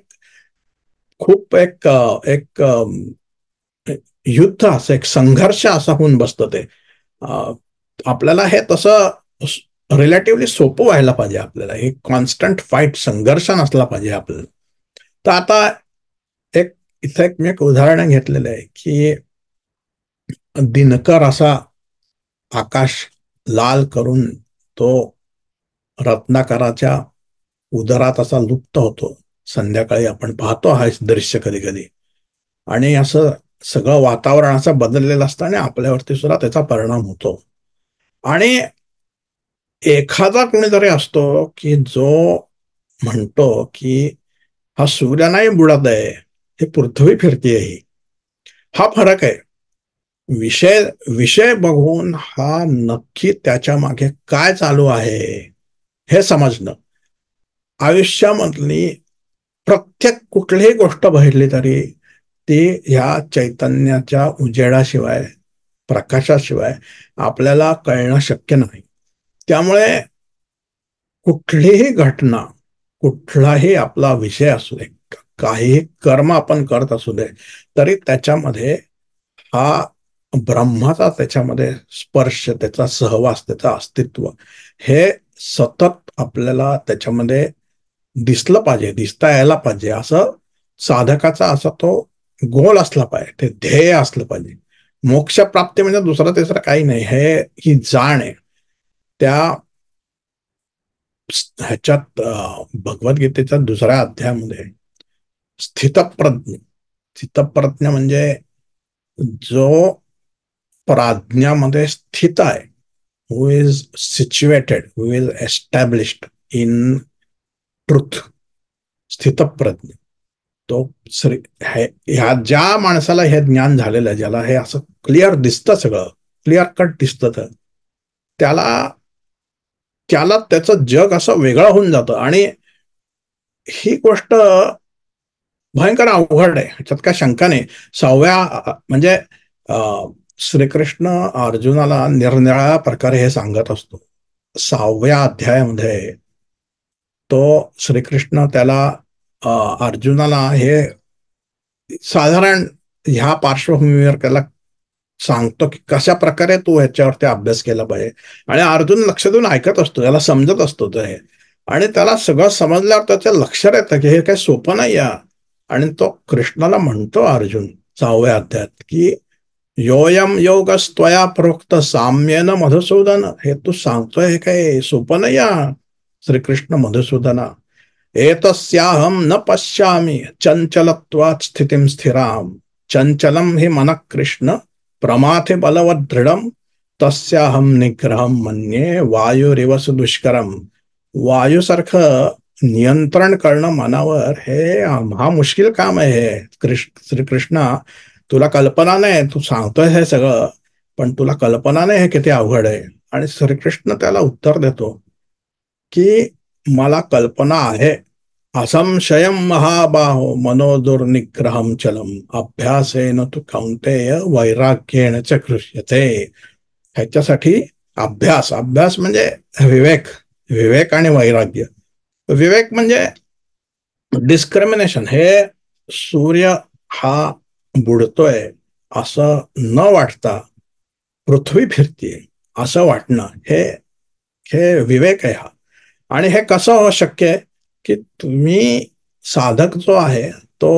खूप एक एक युद्ध असं, एक संघर्ष असा होऊन बसतं ते. आपल्याला हे तसं रिलेटिव्हली सोपं व्हायला पाहिजे. आपल्याला हे कॉन्स्टंट फाईट, संघर्ष नसला पाहिजे आपल्याला. तर आता इथं मी एक उदाहरण घेतलेलं आहे की दिनकर असा आकाश लाल करून तो रत्नाकराच्या उदरात असा लुप्त होतो. संध्याकाळी आपण पाहतो हा दृश्य कधी कधी, आणि असं सगळं वातावरण असं बदललेलं असतं आणि आपल्यावरती सुद्धा त्याचा परिणाम होतो. आणि एखादा कोणीतरी असतो की जो म्हणतो की हा सूर्य नाही बुडत आहे, हे पृथ्वी फिरतीये. ही हा फरक आहे. विषय विषय बघून हा नक्की त्याच्या मागे काय चालू आहे हे समजणं. आयुष्यामधली प्रत्येक कुठलीही गोष्ट बघितली तरी ती ह्या चैतन्याच्या उजेडाशिवाय, प्रकाशाशिवाय आपल्याला कळणं शक्य नाही. त्यामुळे कुठलीही घटना, कुठलाही आपला विषय असू दे, काहीही कर्म आपण करत असू दे, तरी त्याच्यामध्ये हा ब्रह्माचा त्याच्यामध्ये स्पर्श, त्याचा सहवास, त्याचं अस्तित्व हे सतत आपल्याला त्याच्यामध्ये दिसलं पाहिजे, दिसता यायला पाहिजे. असं साधकाचा असा तो गोल असला पाहिजे, ते ध्येय असलं पाहिजे. मोक्षप्राप्ती म्हणजे दुसरं तिसरं काही नाही, ही जाण आहे. त्या ह्याच्यात भगवद्गीतेच्या 2ऱ्या अध्यायामध्ये स्थितप्रज्ञ म्हणजे जो प्राज्ञामध्ये स्थित आहे, who is situated, who is established in truth, स्थितप्रज्ञ. तो ह्या ज्या माणसाला हे ज्ञान झालेलं आहे, ज्याला हे असं क्लिअर दिसतं, सगळं क्लिअर कट दिसतं, तर त्याला त्याचं जग असं वेगळं होऊन जातं. आणि ही गोष्ट भयंकर अवघड आहे, ह्याच्यात काय शंका नाही. म्हणजे श्रीकृष्ण अर्जुनाला निरनिराळ्या प्रकारे हे सांगत असतो. 6व्या अध्यायामध्ये तो श्रीकृष्ण त्याला अर्जुनाला हे साधारण ह्या पार्श्वभूमीवर त्याला सांगतो की कशा प्रकारे तू ह्याच्यावरती अभ्यास केला पाहिजे. आणि अर्जुन लक्ष देऊन ऐकत असतो, त्याला समजत असतो ते, आणि त्याला सगळं समजल्यावर त्याचं लक्ष येतं की हे काही सोपं नाही आहे. आणि तो कृष्णाला म्हणतो अर्जुन 6व्या अध्यायात की योयम योगस्त्वया प्रोक्त साम्येन मधुसूदन, हे तू सांगतोय हे काही सोपं नाही आहे श्रीकृष्ण मधुसूदना. एतस्याहम न पश्यामि चंचलत्वात् स्थितिं स्थिराम, चंचलम हि मनः कृष्ण प्रमाथे बलवत् दृढम, तस्याहम निग्रहम मन्ये वायुरिव दुष्करम. वायूसारखं नियंत्रण करणं मनावर हे हा मुश्किल काम आहे. हे श्रीकृष्णा, तुला कल्पना नाही, तू सांगतोय हे सगळं, पण तुला कल्पना नाही हे किती अवघड आहे. आणि श्रीकृष्ण त्याला उत्तर देतो की मला कल्पना आहे. असंशयम महाबाहो मनोदुर्निग्रहम चलम अभ्यासेन तु कौंतेय वैराग्येण च कृष्यते. ह्याच्यासाठी अभ्यास, अभ्यास म्हणजे विवेक, विवेक आणि वैराग्य. विवेक म्हणजे डिस्क्रिमिनेशन, हे सूर्य हा बुडतोय असं न वाटता पृथ्वी फिरतीये असं वाटणं, हे हे विवेक आहे हा. आणि हे कसं शक्य आहे की तुम्ही, साधक जो आहे तो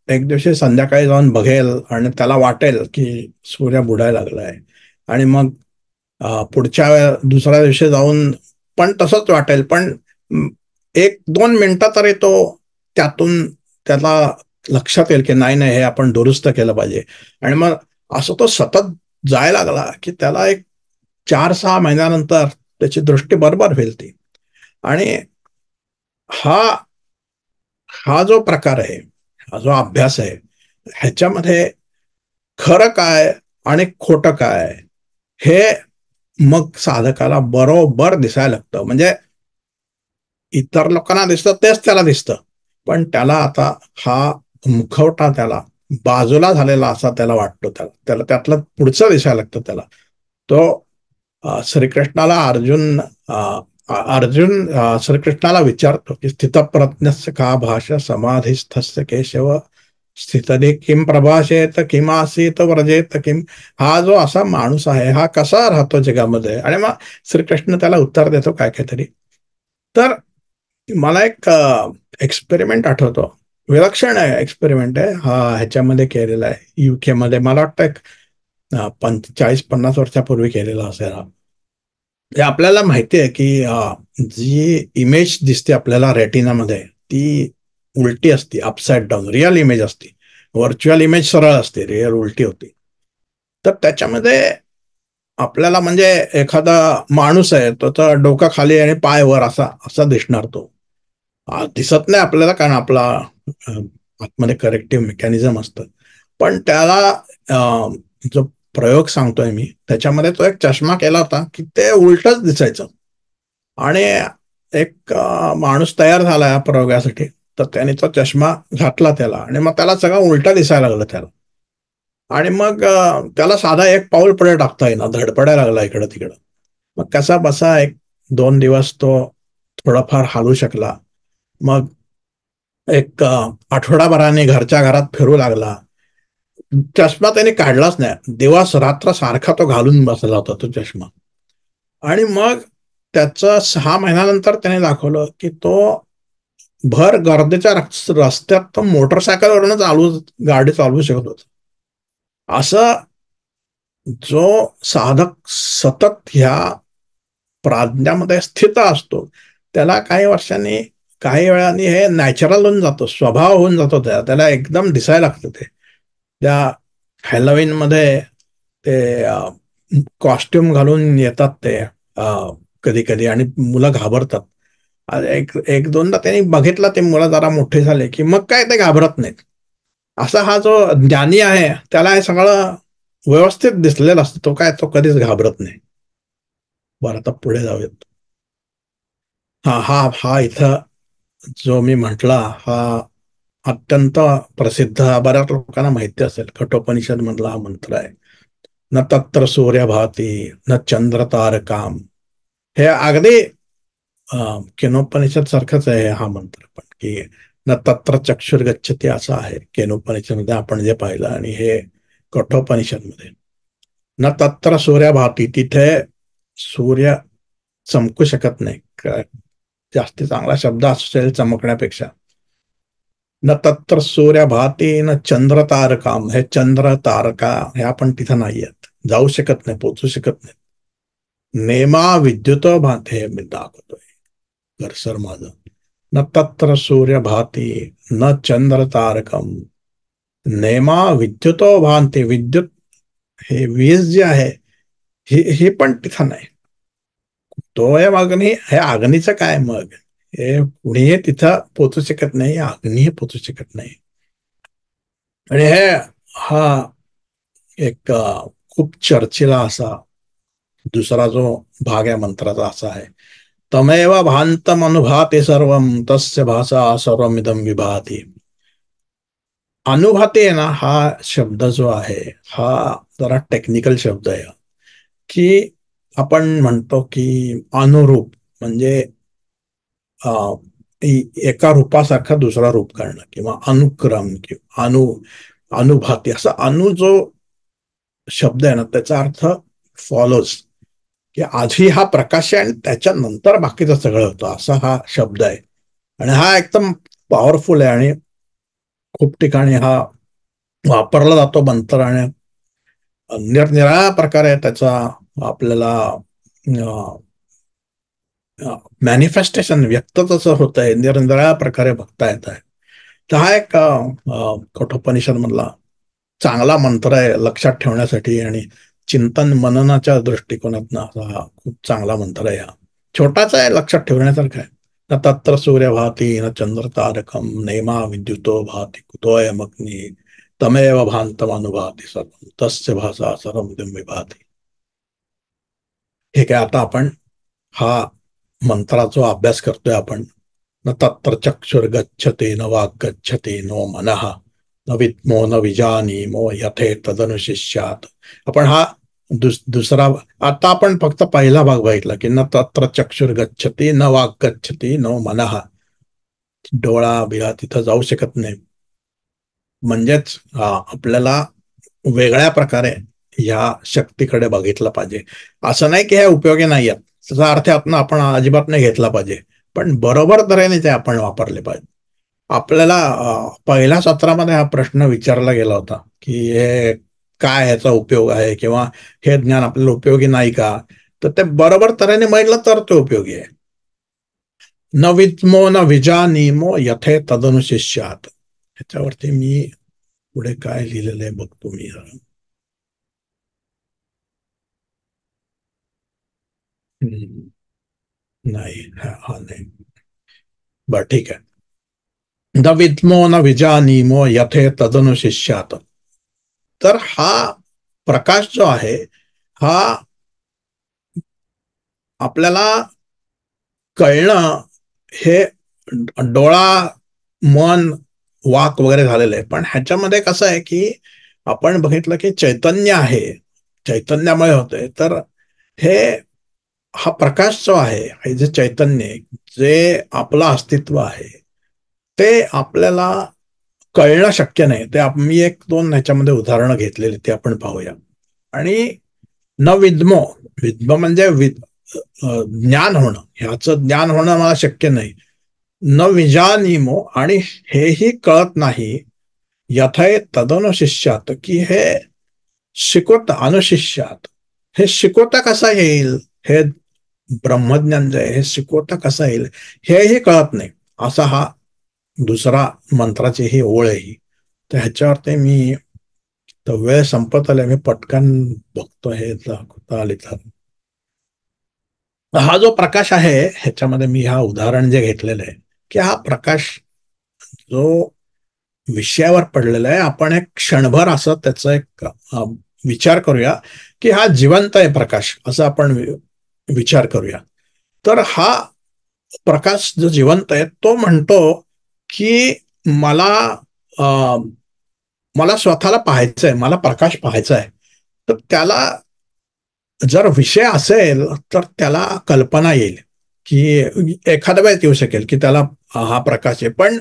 एक दिवशी संध्याकाळी जाऊन बघेल आणि त्याला वाटेल की सूर्य बुडायला लागलाय, आणि मग पुढच्या दुसऱ्या दिवशी जाऊन पण तसंच वाटेल, पण 1-2 मिनिटं तरी तो त्यातून त्याला लक्षात येईल की नाही नाही, हे आपण दुरुस्त केलं पाहिजे. आणि मग असं तो सतत जायला लागला की त्याला एक 4-6 महिन्यानंतर त्याची दृष्टी बरोबर होईल ती. आणि हा हा जो प्रकार आहे, हा जो अभ्यास आहे, ह्याच्यामध्ये खरं काय आणि खोटं काय हे मग साधकाला बरोबर दिसायला लागतं. म्हणजे इतर लोकांना दिसतं तेच त्याला दिसतं, पण त्याला आता हा मुखवटा त्याला बाजूला झालेला असा त्याला वाटतो. त्याला त्याला त्यातलं पुढचं दिसायला लागतं त्याला. तो श्रीकृष्णाला अर्जुन श्रीकृष्णाला विचारतो की स्थितप्रज्ञस्य का भाषा समाधिस्थस्य केशव स्थितने किम प्रभाषेत किम आसीत व्रजेत किम. हा जो असा माणूस आहे हा कसा राहतो जगामध्ये. आणि मग श्रीकृष्ण त्याला उत्तर देतो काय काहीतरी. तर मला एक एक्सपेरिमेंट आठवतो, विलक्षण आहे एक्सपेरिमेंट आहे हा, ह्याच्यामध्ये केलेला आहे युके मध्ये. मला वाटतं एक 40-50 वर्षापूर्वी केलेला असेल हा. हे आपल्याला माहिती आहे की जी इमेज दिसते आपल्याला रेटिनामध्ये ती उलटी असते, अपसाइड डाऊन. रिअल इमेज असते, व्हर्च्युअल इमेज सरळ असते, रिअल उलटी होती. तर त्याच्यामध्ये आपल्याला म्हणजे एखादा माणूस आहे त्याचा डोका खाली आणि पाय वर असा असा दिसणार तो. दिसत नाही आपल्याला कारण आपला आतमध्ये करेक्टिव्ह मेकॅनिझम असतं. पण त्याला जो प्रयोग सांगतोय मी त्याच्यामध्ये तो एक चष्मा केला होता की ते उलटच दिसायचं. आणि एक माणूस तयार झाला या प्रयोगासाठी, तर त्याने तो चष्मा घातला त्याला आणि मग त्याला सगळं उलटं दिसायला लागलं त्याला. आणि मग त्याला साधा एक पाऊल पुढे टाकता येईना, धडपडायला लागला इकडं तिकडं. मग कसा बसा 1-2 दिवस तो थोडाफार हालू शकला. मग एक आठवडाभराने घरच्या घरात फिरू लागला. चष्मा त्याने काढलाच नाही, दिवस रात्र सारखा तो घालून बसला होता तो चष्मा. आणि मग त्याचं 6 महिन्यानंतर त्याने दाखवलं की तो भर गर्दीच्या रस्त्यात तो मोटरसायकलवरनं गाडी चालवू शकत होता. असं जो साधक सतत ह्या प्राज्ञामध्ये स्थित असतो त्याला काही वर्षांनी, काही वेळाने हे नॅचरल होऊन जातो, स्वभाव होऊन जातो, त्याला एकदम दिसायला लागतं. ते त्या हॅलोविन मध्ये ते कॉस्ट्युम घालून येतात ते कधी कधी, आणि मुलं घाबरतात. एक दोनदा त्यांनी बघितलं, ते मुलं जरा मोठे झाले की मग काय ते घाबरत नाहीत. असा हा जो ज्ञानी आहे त्याला हे सगळं व्यवस्थित दिसलेलं असतं, तो काय तो कधीच घाबरत नाही. बरं, आता पुढे जाऊयात. हा हा हा इथं जो मी म्हटला हा अत्यंत प्रसिद्ध, बऱ्याच लोकांना माहिती असेल, कठोपनिषद मधला हा मंत्र आहे. न तत्र सूर्य भाती न चंद्र तारकाम. हे अगदी केनोपनिषद सारखंच आहे हा मंत्र पण, की न तत्र चक्षुर्गच्छती असं आहे केनोपनिषद मध्ये आपण जे पाहिलं. आणि हे कठोपनिषद मध्ये न तत्र सूर्य भाती, तिथे सूर्य चमकू शकत नाही. जास्ती चांगला शब्द असेल चमकण्यापेक्षा. न तत्र सूर्य भाती न चंद्र तारकाम, हे चंद्र तारका ह्या पण तिथं नाही आहेत, जाऊ शकत नाही, पोचू शकत नाही. नेमा विद्युत भाते, मी दाखवतोय घरसर माझं. न तत्र सूर्य भाती न चंद्र तारकम नेमा विद्युतो भांती. विद्युत, हे वीज जी आहे ही पण तिथं नाही. तो आहे अग्नी, हे अग्नीचं काय मग, हे कुणीही तिथं पोचू शकत नाही, अग्नीही पोचू शकत नाही. आणि हा एक खूप चर्चेला असा दुसरा जो भाग आहे मंत्राचा असा आहे. तमेव भान्तमनुभाति सर्वं तस्य भाषा सर्वमिदं विभाति. अनुभूती आहे ना, हा शब्द जो आहे हा जरा टेक्निकल शब्द आहे. की आपण म्हणतो की अनुरूप म्हणजे एका रूपासारखा दुसरा रूप करणं किंवा अनुक्रम किंवा अनुभूती, असा जो शब्द आहे ना त्याचा अर्थ फॉलोज, की आधी हा प्रकाश आहे आणि त्याच्यानंतर बाकीचं सगळं होतं, असा हा शब्द आहे. आणि हा एकदम पॉवरफुल आहे आणि खूप ठिकाणी हा वापरला जातो मंत्र आणि निरनिराळ्या प्रकारे त्याचा आपल्याला मॅनिफेस्टेशन व्यक्त तसं होत आहे, निरनिराळ्या प्रकारे बघता येत आहे. तर हा एक कठोपनिषद मधला चांगला मंत्र आहे लक्षात ठेवण्यासाठी आणि चिंतन मननाच्या दृष्टिकोनातून हा खूप चांगला मंत्र आहे. हा छोटाचा आहे, लक्षात ठेवण्यासारखा आहे. न तत्र सूर्य भाती न चंद्र तारकम नेमा विद्युतो भाती कुतोयमग्नी तमेव भान्तमनुभाति सर्वं तस्य भाषा सर्वमिदं विभाति. हे काय, आता आपण हा मंत्राचा अभ्यास करतोय आपण. न तत्र चक्षुर्गच्छते न वाक् गच्छते नो मनः न विद्मो न विजानीमो यथे तदनुशिष्यात. आपण हा दुसरा, आता आपण फक्त पहिला भाग बघितला की न तत्र चक्षुर्गच्छते न वाक् गच्छते नो मनः. डोळा बिळा तिथं जाऊ शकत नाही. म्हणजेच आपल्याला वेगळ्या प्रकारे ह्या शक्तीकडे बघितलं पाहिजे. असं नाही की हे उपयोगी नाही आहेत, त्याचा अर्थ आपण अजिबात नाही घेतला पाहिजे, पण बरोबर तऱ्हेने ते आपण वापरले पाहिजे. आपल्याला पहिल्या सत्रामध्ये हा प्रश्न विचारला गेला होता की हे काय, ह्याचा उपयोग आहे किंवा हे ज्ञान आपल्याला उपयोगी नाही का. तर ते बरोबर तऱ्हेने म्हणलं तर ते उपयोगी आहे. न विद्मो न विजानीमो यथे तदनुशिष्यात. ह्याच्यावरती मी पुढे काय लिहिलेलं आहे बघतो मी. नाही, हा नाही, बरं ठीक आहे. न विद्मो न विजानीमो यथे तदनुशिष्यात. तर हा प्रकाश जो आहे हा आपल्याला कळणं हे डोळा मन वाक वगैरे झालेलं आहे. पण ह्याच्यामध्ये कसं आहे की आपण बघितलं की चैतन्य आहे, चैतन्यामुळे होतंय. तर हे हा प्रकाश जो आहे, हे जे चैतन्य आहे, जे आपलं अस्तित्व आहे ते आपल्याला कळणं शक्य नाही. ते मी एक दोन ह्याच्यामध्ये उदाहरणं घेतलेली, ते आपण पाहूया. आणि न विद्मो, विद्म म्हणजे ज्ञान होणं, ह्याचं ज्ञान होणं मला शक्य नाही. न विजानीमो, आणि हेही कळत नाही यथय तदनुशिष्यात, की हे शिकवता अनुशिष्यात, हे शिकवता कसा येईल, हे ब्रह्मज्ञान जे आहे हे शिकवता कसा येईल हेही कळत नाही. असा हा दुसरा मंत्राची ही ओळ आहे ही. तर ह्याच्यावरती मी, तर वेळ संपत आले, मी पटकन बघतो हे आले तर. हा जो प्रकाश आहे ह्याच्यामध्ये मी हा उदाहरण जे घेतलेलं आहे की हा प्रकाश जो विषयावर पडलेला आहे, आपण एक क्षणभर असं त्याचा एक विचार करूया की हा जिवंत आहे प्रकाश, असं आपण विचार करूया. तर हा प्रकाश जो जिवंत आहे तो म्हणतो की मला मला स्वतःला पाहायचंय, मला प्रकाश पाहायचा आहे. तर त्याला जर विषय असेल तर त्याला कल्पना येईल की एखाद्या वेळेस येऊ शकेल की त्याला हा प्रकाश आहे. पण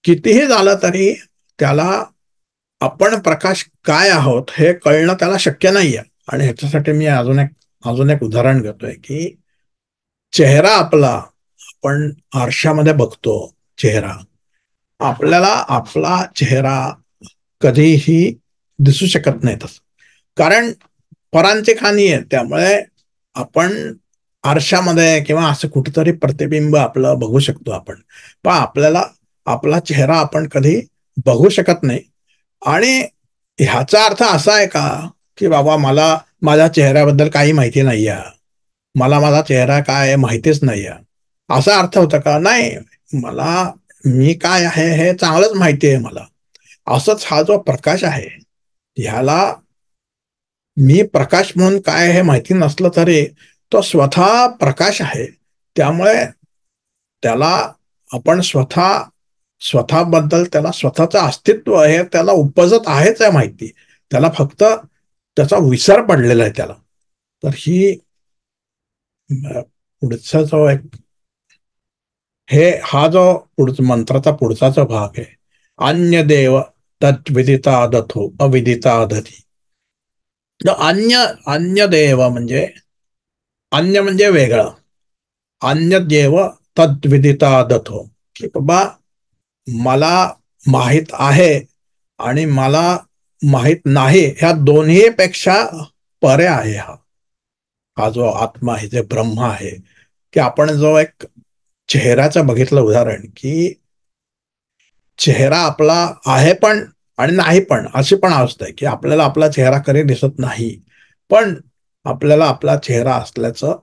कितीही झालं तरी त्याला आपण प्रकाश काय आहोत हे कळणं त्याला शक्य नाहीये. आणि ह्याच्यासाठी मी अजून एक उदाहरण घेतोय की चेहरा आपला, आपण आरशामध्ये बघतो चेहरा, आपल्याला आपला चेहरा कधीही दिसू शकत नाही तसं, कारण परांची खाणी आहे. त्यामुळे आपण आरशामध्ये किंवा असं कुठेतरी प्रतिबिंब आपलं बघू शकतो आपण, पण आपल्याला आपला चेहरा आपण कधी बघू शकत नाही. आणि ह्याचा अर्थ असा आहे का की बाबा मला माझ्या चेहऱ्याबद्दल काही माहिती नाही आहे, मला माझा चेहरा काय आहे माहितीच नाही आहे, असा अर्थ होता का? नाही, मला मी काय आहे हे चांगलंच माहिती आहे मला. असंच हा जो प्रकाश आहे ह्याला मी प्रकाश म्हणून काय हे माहिती नसलं तरी तो स्वतः प्रकाश आहे. त्यामुळे त्याला आपण स्वतःबद्दल त्याला स्वतःचं अस्तित्व हे त्याला उपजत आहेच आहे माहिती. त्याला फक्त त्याचा विसर पडलेला आहे त्याला. तर ही पुढचा जो एक हा जो मंत्राचा पुढचा जो भाग आहे, अन्य देव तद्विदिता दथो अविदिता दधी. अन्य अन्य देव म्हणजे अन्य म्हणजे वेगळं. अन्य देव तद्विदिता दथो, की बाबा मला माहित आहे आणि मला माहित नाही, ह्या दोन्ही पेक्षा परे आहे हा जो आत्मा आहे, जे ब्रह्म आहे. की आपण जो एक चेहऱ्याचं बघितलं उदाहरण, की चेहरा आपला आहे पण आणि नाही पण, अशी पण अवस्था आहे की आपल्याला आपला चेहरा कधी दिसत नाही, पण आपल्याला आपला चेहरा असल्याचं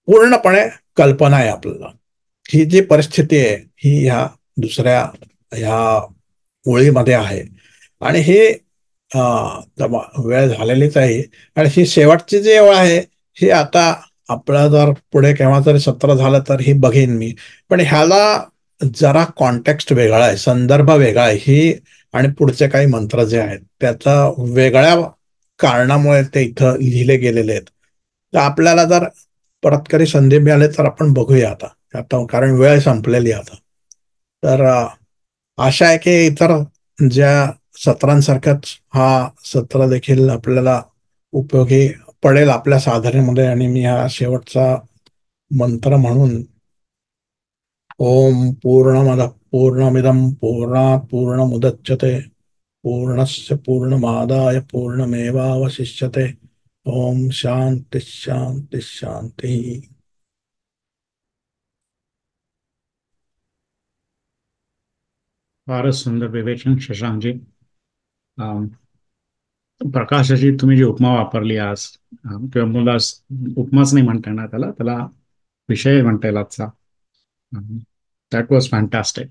पूर्णपणे कल्पना आहे आपल्याला. ही जी परिस्थिती आहे ही दुसऱ्या ह्या ओळीमध्ये आहे. आणि ही वेळ झालेलीच आहे. आणि ही शेवटची जी ओळ आहे ही आता आपलं जर पुढे केव्हा जरी सत्र झालं तर ही बघीन मी. पण ह्याला जरा कॉन्टेक्स्ट वेगळा आहे, संदर्भ वेगळा आहे ही. आणि पुढचे काही मंत्र जे आहेत त्याचा वेगळ्या कारणामुळे ते इथं लिहिले गेलेले आहेत. तर आपल्याला जर परत कधी संधी मिळाली तर आपण बघूया आता. आता कारण वेळ संपलेली आहे आता. तर आशा आहे की इतर ज्या सत्रांसारखंच हा सत्र देखील आपल्याला उपयोगी पडेल आपल्या साधनेमध्ये. आणि मी हा शेवटचा मंत्र म्हणून, ओम पूर्णमद पूर्णमिदं पूर्णात् पूर्णमुदच्यते पूर्णस्य पूर्णमादाय पूर्णमेवावशिष्यते. ओम शांती शांती शांती. फारच सुंदर विवेचन शशांकजी. अं, प्रकाशाची तुम्ही जी उपमा वापरली आज, किंवा मुला उपमाच नाही म्हणता येणार त्याला, त्याला विषय म्हणता येईल आजचा. That was fantastic.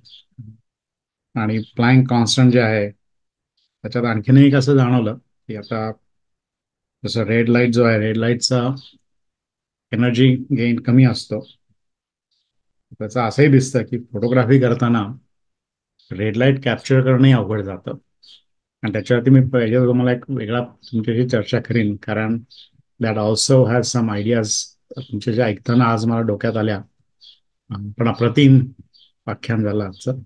आणि प्लँक कॉन्स्टंट जे आहे त्याच्यात आणखीन एक असं जाणवलं की आता जसं रेड लाईट जो आहे, रेड लाईटचा एनर्जी गेन कमी असतो. त्याचं असंही दिसतं की फोटोग्राफी करताना रेड लाईट कॅप्चर करणंही अवघड जातं. आणि त्याच्यावरती मी पाहिजे तुम्हाला एक वेगळा तुमच्याशी चर्चा करीन, कारण that also has some ideas तुमच्या ज्या ऐकताना आज मला डोक्यात आल्या. पण अप्रतिम व्याख्यान झालं आजचं.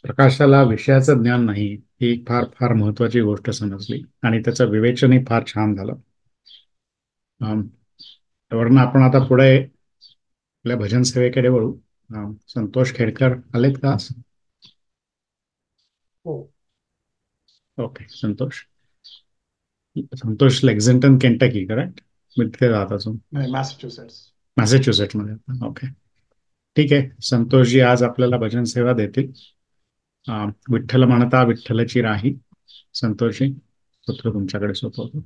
प्रकाशाला विषयाचं ज्ञान नाही ही एक फार फार महत्वाची गोष्ट समजली, आणि त्याचं विवेचनही फार छान झालं. वरनं आपण आता पुढे आपल्या भजन सेवेकडे वळू. संतोष खेडकर आलेत का? हो. Okay, Santosh. Santosh Lexington Kentucky, correct? मी तिथे राहत अजून. मॅसेच्युसेट्समध्ये. ओके, ठीक आहे. संतोषजी आज आपल्याला भजन सेवा देतील. विठ्ठल म्हणता विठ्ठलची राही. संतोषजी, पुत्र तुमच्याकडे सोपवतो.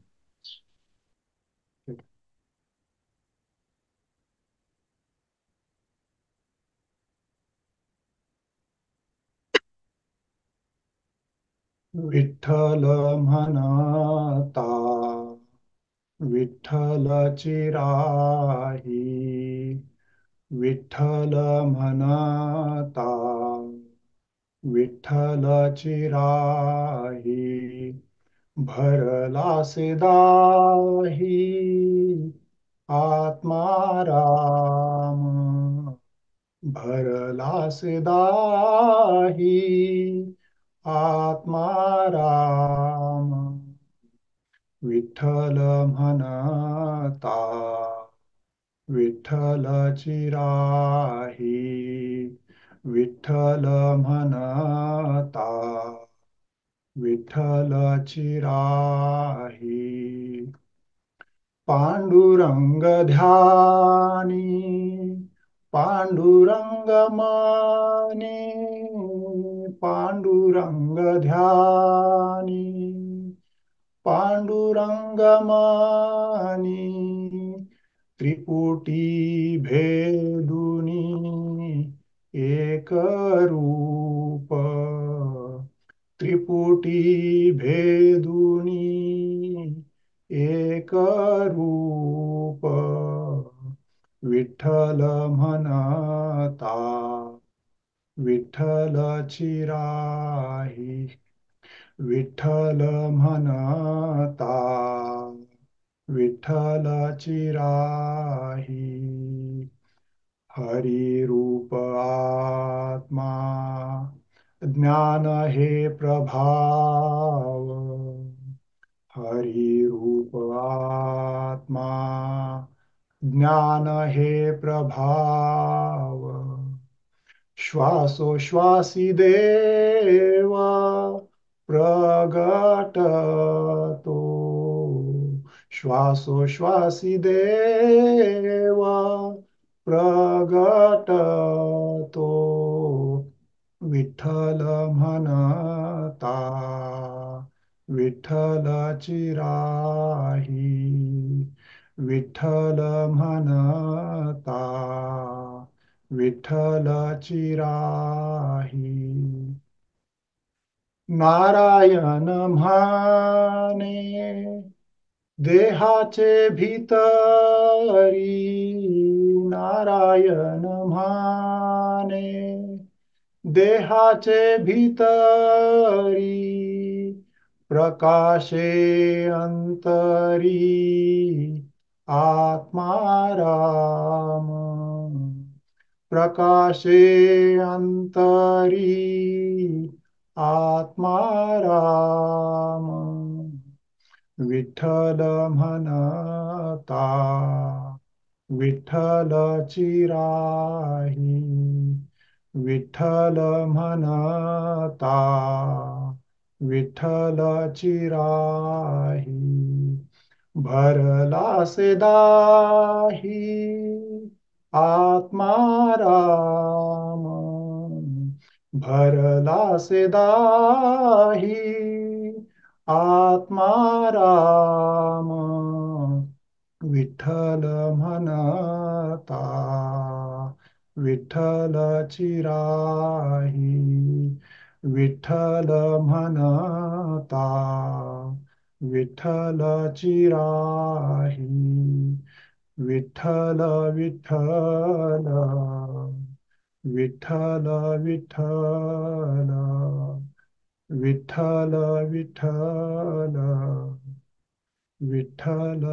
विठ्ठल म्हणता विठ्ठलची राही, विठ्ठल म्हणता विठ्ठलची राही. भरलासे दाही आत्माराम, भरलासे दाही आत्माराम. विठ्ठल म्हणता विठ्ठलची राही, विठ्ठल म्हणता विठ्ठलची राही. पांडुरंग ध्यानी पांडुरंग मानी, पांडुरंग ध्यानी पांडुरंग मानी. त्रिपुटी भेदुनी एक रूप, त्रिपुटी भेदुनी एक रूप. विठ्ठल म्हणता विठ्ठलची राही विठ्ठल म्हणता विठ्ठलची राही हरी रूप आत्मा ज्ञान हे प्रभाव हरी रूप आत्मा ज्ञान हे प्रभाव श्वासोश्वासी देवा प्रगटतो श्वासोश्वासी देवा प्रगटतो विठ्ठल म्हणता विठ्ठलची राही विठ्ठल म्हणता विठ्ठलची राही नारायण म्हणे देहाचे भीतरी नारायण म्हणे देहाचे भीतरी प्रकाशे अंतरी आत्माराम प्रकाशे अंतरी आत्माराम विठ्ठल म्हणता विठ्ठलची राही विठ्ठल म्हणता विठ्ठलची राही भरलासे दाही आत्माराम भरलासे दाही आत्माराम विठ्ठल म्हणता विठ्ठलची राही विठ्ठल म्हणता विठ्ठलची राही विठ्ठल विठ्ठल विठ्ठल विठ्ठल विठ्ठल विठ्ठल विठ्ठल